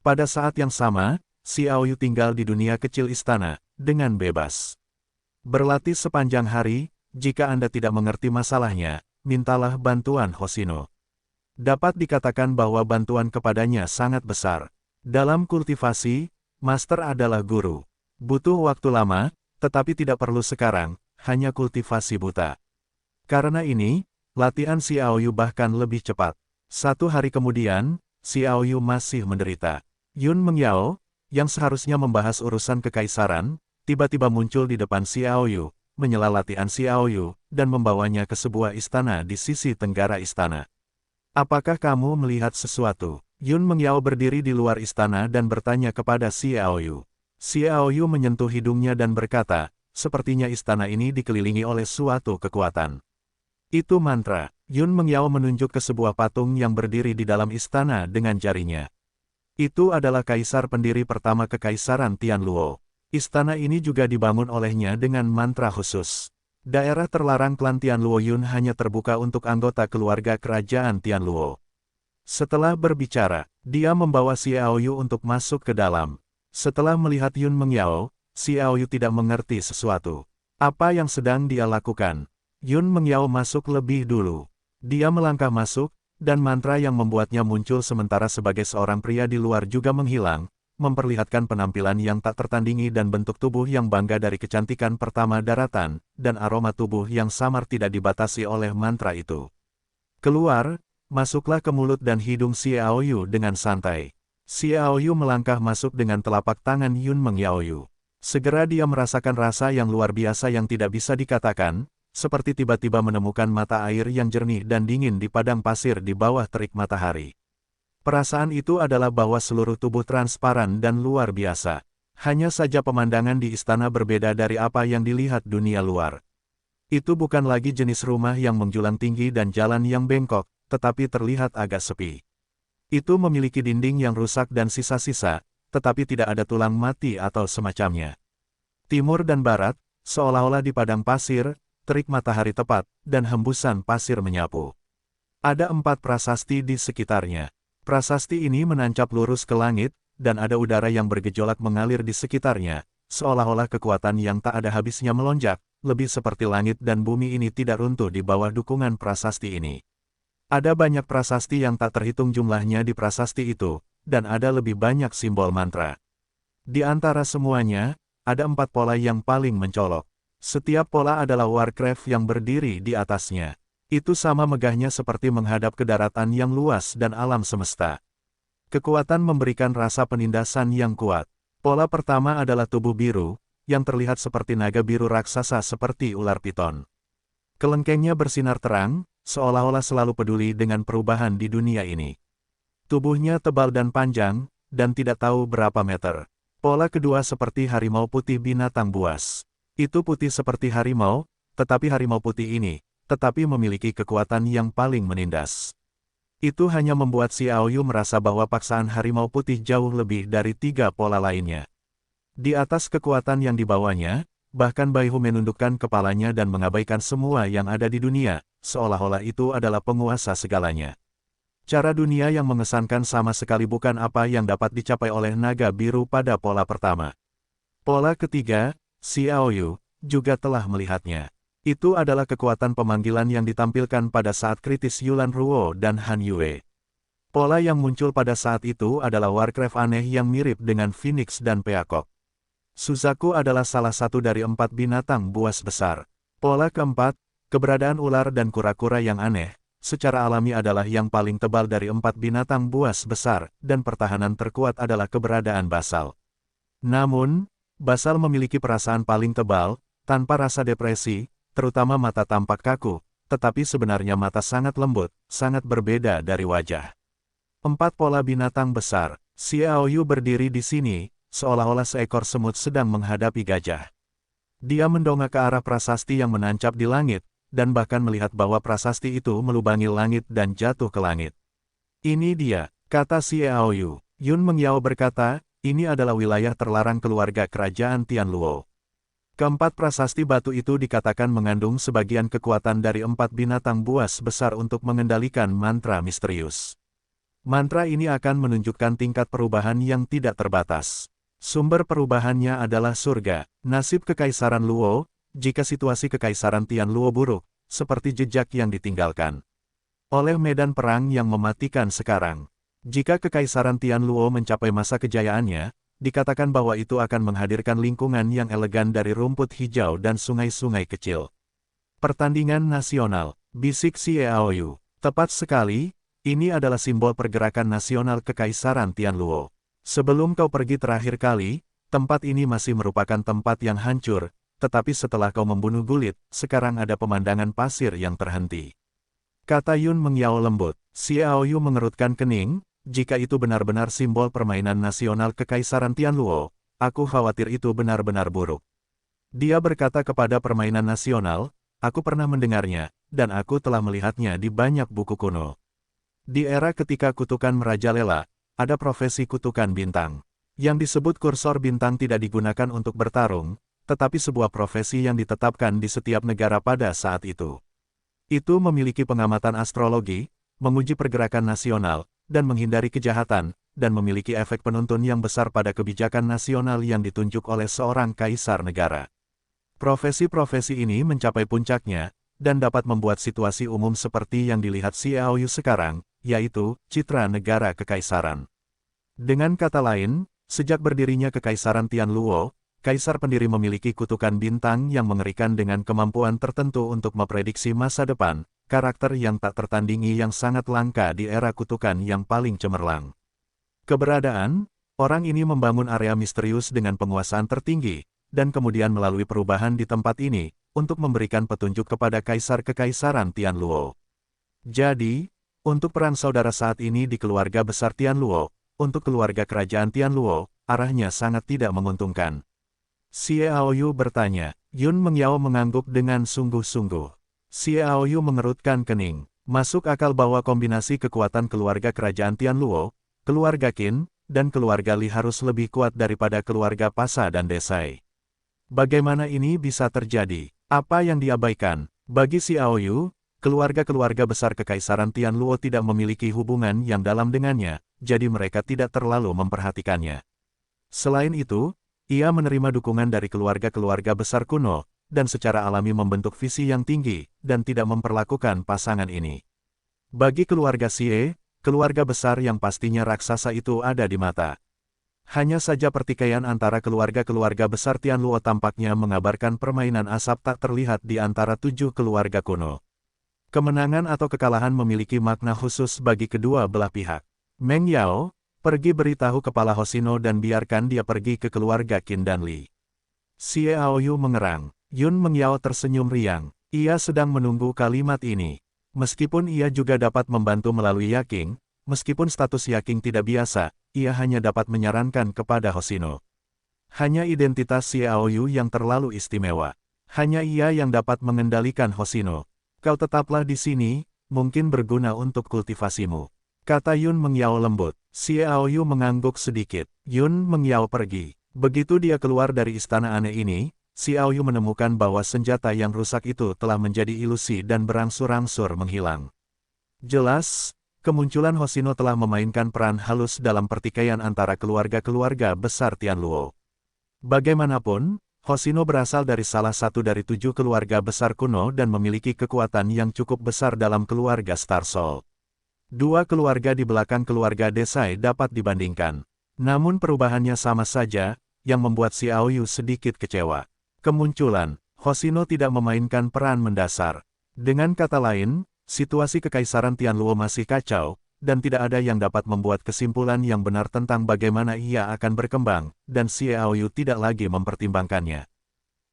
Pada saat yang sama, Xiao Yu tinggal di dunia kecil istana, dengan bebas. Berlatih sepanjang hari, jika Anda tidak mengerti masalahnya, mintalah bantuan Hoshino. Dapat dikatakan bahwa bantuan kepadanya sangat besar. Dalam kultivasi, master adalah guru. Butuh waktu lama, tetapi tidak perlu sekarang, hanya kultivasi buta. Karena ini, latihan Xiao Yu bahkan lebih cepat. 1 hari kemudian, Xiao Yu masih menderita. Yun Mengyao, yang seharusnya membahas urusan kekaisaran, tiba-tiba muncul di depan Xiao Yu, menyela latihan Xiao Yu, dan membawanya ke sebuah istana di sisi tenggara istana. Apakah kamu melihat sesuatu? Yun Mengyao berdiri di luar istana dan bertanya kepada Xiao Yu. Xiao Yu menyentuh hidungnya dan berkata, sepertinya istana ini dikelilingi oleh suatu kekuatan. Itu mantra. Yun Mengyao menunjuk ke sebuah patung yang berdiri di dalam istana dengan jarinya. Itu adalah kaisar pendiri pertama Kekaisaran Tianluo. Istana ini juga dibangun olehnya dengan mantra khusus. Daerah terlarang klan Tianluo Yun hanya terbuka untuk anggota keluarga kerajaan Tianluo. Setelah berbicara, dia membawa Xiao Yu untuk masuk ke dalam. Setelah melihat Yun Mengyao, Xiao Yu tidak mengerti sesuatu. Apa yang sedang dia lakukan? Yun Mengyao masuk lebih dulu. Dia melangkah masuk, dan mantra yang membuatnya muncul sementara sebagai seorang pria di luar juga menghilang, memperlihatkan penampilan yang tak tertandingi dan bentuk tubuh yang bangga dari kecantikan pertama daratan, dan aroma tubuh yang samar tidak dibatasi oleh mantra itu. Keluar, masuklah ke mulut dan hidung Xiao Yu dengan santai. Xiao Yu melangkah masuk dengan telapak tangan Yun Mengyao Yu. Segera dia merasakan rasa yang luar biasa yang tidak bisa dikatakan, seperti tiba-tiba menemukan mata air yang jernih dan dingin di padang pasir di bawah terik matahari. Perasaan itu adalah bahwa seluruh tubuh transparan dan luar biasa. Hanya saja pemandangan di istana berbeda dari apa yang dilihat dunia luar. Itu bukan lagi jenis rumah yang menjulang tinggi dan jalan yang bengkok, tetapi terlihat agak sepi. Itu memiliki dinding yang rusak dan sisa-sisa, tetapi tidak ada tulang mati atau semacamnya. Timur dan barat, seolah-olah di padang pasir, terik matahari tepat, dan hembusan pasir menyapu. Ada 4 prasasti di sekitarnya. Prasasti ini menancap lurus ke langit, dan ada udara yang bergejolak mengalir di sekitarnya, seolah-olah kekuatan yang tak ada habisnya melonjak, lebih seperti langit dan bumi ini tidak runtuh di bawah dukungan prasasti ini. Ada banyak prasasti yang tak terhitung jumlahnya di prasasti itu, dan ada lebih banyak simbol mantra. Di antara semuanya, ada 4 pola yang paling mencolok. Setiap pola adalah Warcraft yang berdiri di atasnya. Itu sama megahnya seperti menghadap ke daratan yang luas dan alam semesta. Kekuatan memberikan rasa penindasan yang kuat. Pola pertama adalah tubuh biru, yang terlihat seperti naga biru raksasa seperti ular piton. Kelengkengnya bersinar terang, seolah-olah selalu peduli dengan perubahan di dunia ini. Tubuhnya tebal dan panjang, dan tidak tahu berapa meter. Pola kedua seperti harimau putih binatang buas. Itu putih seperti harimau, tetapi harimau putih ini, tetapi memiliki kekuatan yang paling menindas. Itu hanya membuat Xiao Yu merasa bahwa paksaan harimau putih jauh lebih dari 3 pola lainnya. Di atas kekuatan yang dibawanya, bahkan Bai Hu menundukkan kepalanya dan mengabaikan semua yang ada di dunia, seolah-olah itu adalah penguasa segalanya. Cara dunia yang mengesankan sama sekali bukan apa yang dapat dicapai oleh naga biru pada pola pertama. Pola ketiga, Xiao Yu, juga telah melihatnya. Itu adalah kekuatan pemanggilan yang ditampilkan pada saat kritis Yulan Ruo dan Han Yue. Pola yang muncul pada saat itu adalah Warcraft aneh yang mirip dengan Phoenix dan Peacock. Suzaku adalah salah satu dari 4 binatang buas besar. Pola keempat, keberadaan ular dan kura-kura yang aneh, secara alami adalah yang paling tebal dari 4 binatang buas besar, dan pertahanan terkuat adalah keberadaan basal. Namun, basal memiliki perasaan paling tebal, tanpa rasa depresi, terutama mata tampak kaku, tetapi sebenarnya mata sangat lembut, sangat berbeda dari wajah. 4 pola binatang besar, Xiao Yu berdiri di sini, seolah-olah seekor semut sedang menghadapi gajah. Dia mendongak ke arah prasasti yang menancap di langit, dan bahkan melihat bahwa prasasti itu melubangi langit dan jatuh ke langit. Ini dia, kata Xiao Yu. Yun Mengyao berkata, ini adalah wilayah terlarang keluarga kerajaan Tianluo. Keempat prasasti batu itu dikatakan mengandung sebagian kekuatan dari 4 binatang buas besar untuk mengendalikan mantra misterius. Mantra ini akan menunjukkan tingkat perubahan yang tidak terbatas. Sumber perubahannya adalah surga, nasib kekaisaran Luo, jika situasi kekaisaran Tianluo buruk, seperti jejak yang ditinggalkan oleh medan perang yang mematikan sekarang. Jika kekaisaran Tianluo mencapai masa kejayaannya, dikatakan bahwa itu akan menghadirkan lingkungan yang elegan dari rumput hijau dan sungai-sungai kecil. Pertandingan nasional, bisik Xiao Yu. Tepat sekali, ini adalah simbol pergerakan nasional Kekaisaran Tianluo. Sebelum kau pergi terakhir kali, tempat ini masih merupakan tempat yang hancur, tetapi setelah kau membunuh Gulit, sekarang ada pemandangan pasir yang terhenti. Kata Yun Mengyao lembut. Xiao Yu mengerutkan kening. Jika itu benar-benar simbol permainan nasional Kekaisaran Tianluo, aku khawatir itu benar-benar buruk. Dia berkata kepada permainan nasional, aku pernah mendengarnya, dan aku telah melihatnya di banyak buku kuno. Di era ketika kutukan merajalela, ada profesi kutukan bintang. Yang disebut kursor bintang tidak digunakan untuk bertarung, tetapi sebuah profesi yang ditetapkan di setiap negara pada saat itu. Itu memiliki pengamatan astrologi, menguji pergerakan nasional, dan menghindari kejahatan, dan memiliki efek penuntun yang besar pada kebijakan nasional yang ditunjuk oleh seorang kaisar negara. Profesi-profesi ini mencapai puncaknya, dan dapat membuat situasi umum seperti yang dilihat Xiao Yu sekarang, yaitu, citra negara kekaisaran. Dengan kata lain, sejak berdirinya Kekaisaran Tianluo, kaisar pendiri memiliki kutukan bintang yang mengerikan dengan kemampuan tertentu untuk memprediksi masa depan, karakter yang tak tertandingi yang sangat langka di era kutukan yang paling cemerlang. Keberadaan, orang ini membangun area misterius dengan penguasaan tertinggi, dan kemudian melalui perubahan di tempat ini, untuk memberikan petunjuk kepada Kaisar Kekaisaran Tianluo. Jadi, untuk perang saudara saat ini di keluarga besar Tianluo, untuk keluarga kerajaan Tianluo, arahnya sangat tidak menguntungkan. Xiao Yu bertanya. Yun Mengyao mengangguk dengan sungguh-sungguh. Xiao Yu mengerutkan kening. Masuk akal bahwa kombinasi kekuatan keluarga kerajaan Tianluo, keluarga Qin, dan keluarga Li harus lebih kuat daripada keluarga Pasa dan Desai. Bagaimana ini bisa terjadi? Apa yang diabaikan? Bagi Xiao Yu, keluarga-keluarga besar Kekaisaran Tianluo tidak memiliki hubungan yang dalam dengannya, jadi mereka tidak terlalu memperhatikannya. Selain itu, ia menerima dukungan dari keluarga-keluarga besar kuno, dan secara alami membentuk visi yang tinggi, dan tidak memperlakukan pasangan ini. Bagi keluarga Xie, keluarga besar yang pastinya raksasa itu ada di mata. Hanya saja pertikaian antara keluarga-keluarga besar Tianluo tampaknya mengabarkan permainan asap tak terlihat di antara 7 keluarga kuno. Kemenangan atau kekalahan memiliki makna khusus bagi kedua belah pihak. Meng Yao, pergi beritahu kepala Hoshino dan biarkan dia pergi ke keluarga Qin dan Li. Xiao Yu mengerang. Yun Mengyao tersenyum riang. Ia sedang menunggu kalimat ini. Meskipun ia juga dapat membantu melalui Yaking, meskipun status Yaking tidak biasa, ia hanya dapat menyarankan kepada Hoshino. Hanya identitas Xiaoyu yang terlalu istimewa. Hanya ia yang dapat mengendalikan Hoshino. Kau tetaplah di sini, mungkin berguna untuk kultivasimu. Kata Yun mengiau lembut. Xiaoyu mengangguk sedikit. Yun mengiau pergi. Begitu dia keluar dari istana aneh ini, Xiaoyu menemukan bahwa senjata yang rusak itu telah menjadi ilusi dan berangsur-angsur menghilang. Jelas, kemunculan Hoshino telah memainkan peran halus dalam pertikaian antara keluarga-keluarga besar Tianluo. Bagaimanapun, Hoshino berasal dari salah satu dari 7 keluarga besar kuno dan memiliki kekuatan yang cukup besar dalam keluarga Star Soul. Dua keluarga di belakang keluarga Desai dapat dibandingkan. Namun perubahannya sama saja, yang membuat Xiaoyu sedikit kecewa. Kemunculan Hoshino tidak memainkan peran mendasar. Dengan kata lain, situasi kekaisaran Tianluo masih kacau, dan tidak ada yang dapat membuat kesimpulan yang benar tentang bagaimana ia akan berkembang, dan Xiaoyu tidak lagi mempertimbangkannya.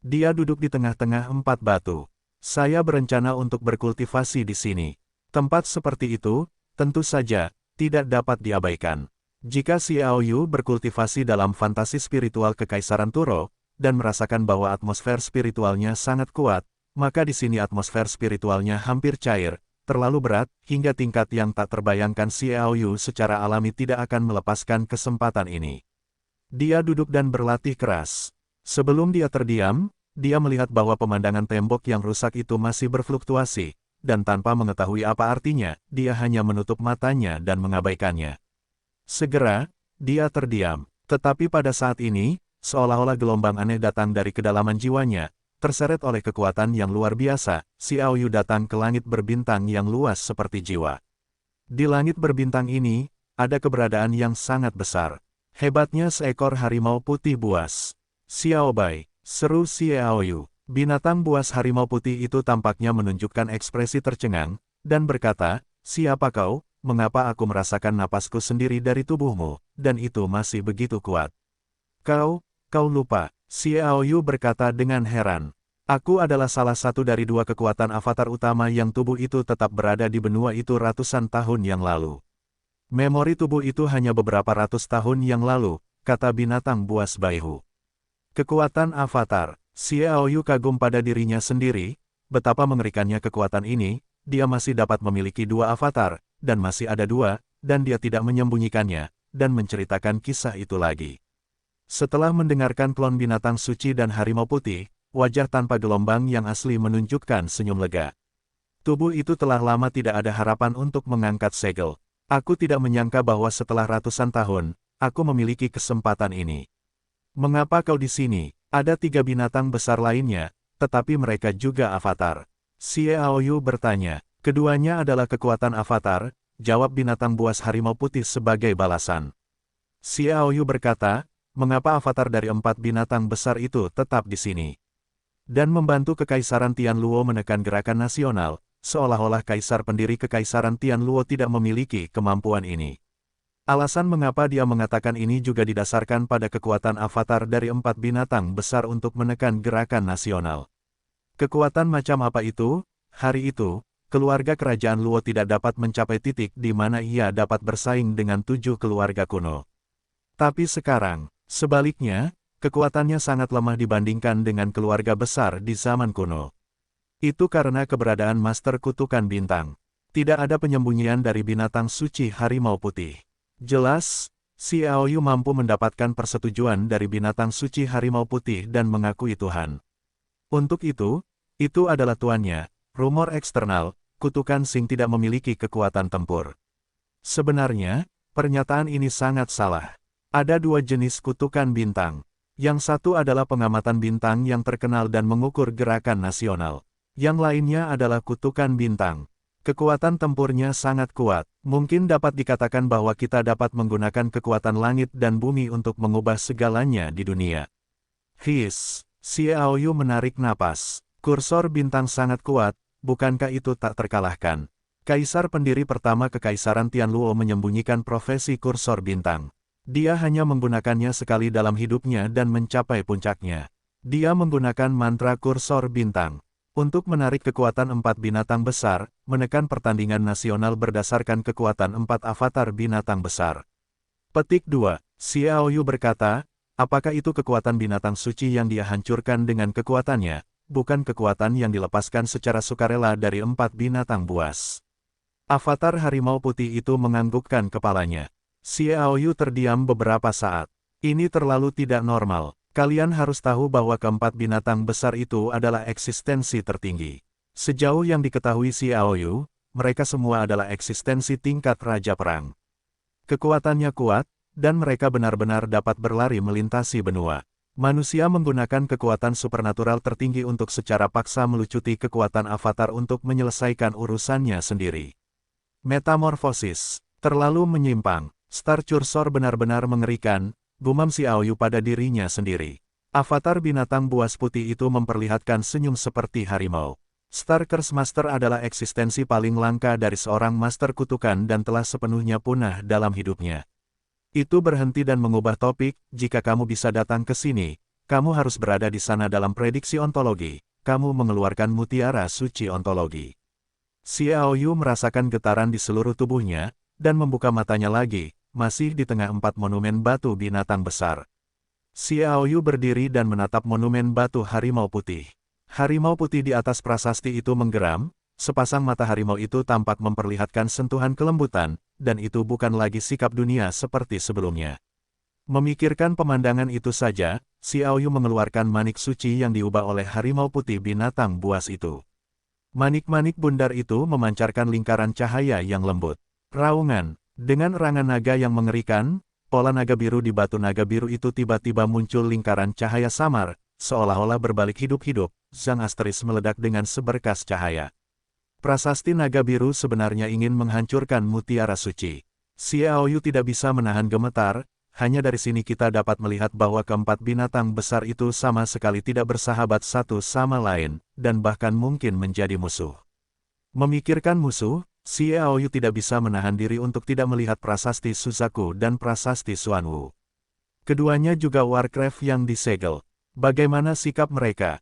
Dia duduk di tengah-tengah 4 batu. Saya berencana untuk berkultivasi di sini. Tempat seperti itu, tentu saja, tidak dapat diabaikan. Jika Xiaoyu berkultivasi dalam fantasi spiritual Kekaisaran Turo, dan merasakan bahwa atmosfer spiritualnya sangat kuat, maka di sini atmosfer spiritualnya hampir cair, terlalu berat, hingga tingkat yang tak terbayangkan Xiaoyu secara alami tidak akan melepaskan kesempatan ini. Dia duduk dan berlatih keras. Sebelum dia terdiam, dia melihat bahwa pemandangan tembok yang rusak itu masih berfluktuasi, dan tanpa mengetahui apa artinya, dia hanya menutup matanya dan mengabaikannya. Segera, dia terdiam. Tetapi pada saat ini, seolah-olah gelombang aneh datang dari kedalaman jiwanya, terseret oleh kekuatan yang luar biasa, Xiaoyu datang ke langit berbintang yang luas seperti jiwa. Di langit berbintang ini, ada keberadaan yang sangat besar. Hebatnya seekor harimau putih buas. Xiaobai, seru Xiaoyu. Binatang buas harimau putih itu tampaknya menunjukkan ekspresi tercengang, dan berkata, "Siapa kau? Mengapa aku merasakan napasku sendiri dari tubuhmu, dan itu masih begitu kuat?" Kau lupa, Xiaoyu berkata dengan heran. Aku adalah salah satu dari 2 kekuatan avatar utama yang tubuh itu tetap berada di benua itu ratusan tahun yang lalu. Memori tubuh itu hanya beberapa ratus tahun yang lalu, kata binatang buas Baihu. Kekuatan avatar, Xiaoyu kagum pada dirinya sendiri, betapa mengerikannya kekuatan ini, dia masih dapat memiliki 2 avatar, dan masih ada 2, dan dia tidak menyembunyikannya, dan menceritakan kisah itu lagi. Setelah mendengarkan klon binatang suci dan harimau putih, wajah tanpa gelombang yang asli menunjukkan senyum lega. Tubuh itu telah lama tidak ada harapan untuk mengangkat segel. Aku tidak menyangka bahwa setelah ratusan tahun, aku memiliki kesempatan ini. Mengapa kau di sini? Ada 3 binatang besar lainnya, tetapi mereka juga avatar. Xiaoyu bertanya. Keduanya adalah kekuatan avatar, jawab binatang buas harimau putih sebagai balasan. Xiaoyu berkata, mengapa avatar dari 4 binatang besar itu tetap di sini? Dan membantu Kekaisaran Tianluo menekan gerakan nasional, seolah-olah kaisar pendiri Kekaisaran Tianluo tidak memiliki kemampuan ini. Alasan mengapa dia mengatakan ini juga didasarkan pada kekuatan avatar dari 4 binatang besar untuk menekan gerakan nasional. Kekuatan macam apa itu? Hari itu, keluarga kerajaan Luo tidak dapat mencapai titik di mana ia dapat bersaing dengan 7 keluarga kuno. Tapi sekarang, sebaliknya, kekuatannya sangat lemah dibandingkan dengan keluarga besar di zaman kuno. Itu karena keberadaan Master Kutukan Bintang. Tidak ada penyembunyian dari binatang suci harimau putih. Jelas, Xiaoyu mampu mendapatkan persetujuan dari binatang suci harimau putih dan mengakui Tuhan. Untuk itu adalah tuannya. Rumor eksternal, kutukan Sing tidak memiliki kekuatan tempur. Sebenarnya, pernyataan ini sangat salah. Ada 2 jenis kutukan bintang. Yang satu adalah pengamatan bintang yang terkenal dan mengukur gerakan nasional. Yang lainnya adalah kutukan bintang. Kekuatan tempurnya sangat kuat. Mungkin dapat dikatakan bahwa kita dapat menggunakan kekuatan langit dan bumi untuk mengubah segalanya di dunia. Xiaoyu menarik napas. Kursor bintang sangat kuat, bukankah itu tak terkalahkan? Kaisar pendiri pertama Kekaisaran Tianluo menyembunyikan profesi kursor bintang. Dia hanya menggunakannya sekali dalam hidupnya dan mencapai puncaknya. Dia menggunakan mantra kursor bintang untuk menarik kekuatan 4 binatang besar, menekan pertandingan nasional berdasarkan kekuatan 4 avatar binatang besar. Petik 2. Xiaoyu berkata, Apakah itu kekuatan binatang suci yang dia hancurkan dengan kekuatannya, bukan kekuatan yang dilepaskan secara sukarela dari 4 binatang buas? Avatar harimau putih itu menganggukkan kepalanya. Xiaoyu terdiam beberapa saat. Ini terlalu tidak normal. Kalian harus tahu bahwa keempat binatang besar itu adalah eksistensi tertinggi. Sejauh yang diketahui Xiaoyu, mereka semua adalah eksistensi tingkat Raja Perang. Kekuatannya kuat, dan mereka benar-benar dapat berlari melintasi benua. Manusia menggunakan kekuatan supernatural tertinggi untuk secara paksa melucuti kekuatan avatar untuk menyelesaikan urusannya sendiri. Metamorfosis terlalu menyimpang. Star Cursor benar-benar mengerikan, gumam Xiaoyu pada dirinya sendiri. Avatar binatang buas putih itu memperlihatkan senyum seperti harimau. Star Curse Master adalah eksistensi paling langka dari seorang master kutukan dan telah sepenuhnya punah dalam hidupnya. Itu berhenti dan mengubah topik, jika kamu bisa datang ke sini, kamu harus berada di sana dalam prediksi ontologi, kamu mengeluarkan mutiara suci ontologi. Xiaoyu merasakan getaran di seluruh tubuhnya, dan membuka matanya lagi, masih di tengah 4 monumen batu binatang besar. Xiaoyu berdiri dan menatap monumen batu harimau putih. Harimau putih di atas prasasti itu menggeram, sepasang mata harimau itu tampak memperlihatkan sentuhan kelembutan, dan itu bukan lagi sikap dunia seperti sebelumnya. Memikirkan pemandangan itu saja, Xiaoyu mengeluarkan manik suci yang diubah oleh harimau putih binatang buas itu. Manik-manik bundar itu memancarkan lingkaran cahaya yang lembut. Raungan, dengan erangan naga yang mengerikan, pola naga biru di batu naga biru itu tiba-tiba muncul lingkaran cahaya samar, seolah-olah berbalik hidup-hidup, Zhang Asteris meledak dengan seberkas cahaya. Prasasti naga biru sebenarnya ingin menghancurkan mutiara suci. Xiaoyu tidak bisa menahan gemetar, hanya dari sini kita dapat melihat bahwa keempat binatang besar itu sama sekali tidak bersahabat satu sama lain, dan bahkan mungkin menjadi musuh. Memikirkan musuh, Xiaoyu tidak bisa menahan diri untuk tidak melihat prasasti Suzaku dan prasasti Xuanwu. Keduanya juga Warcraft yang disegel. Bagaimana sikap mereka?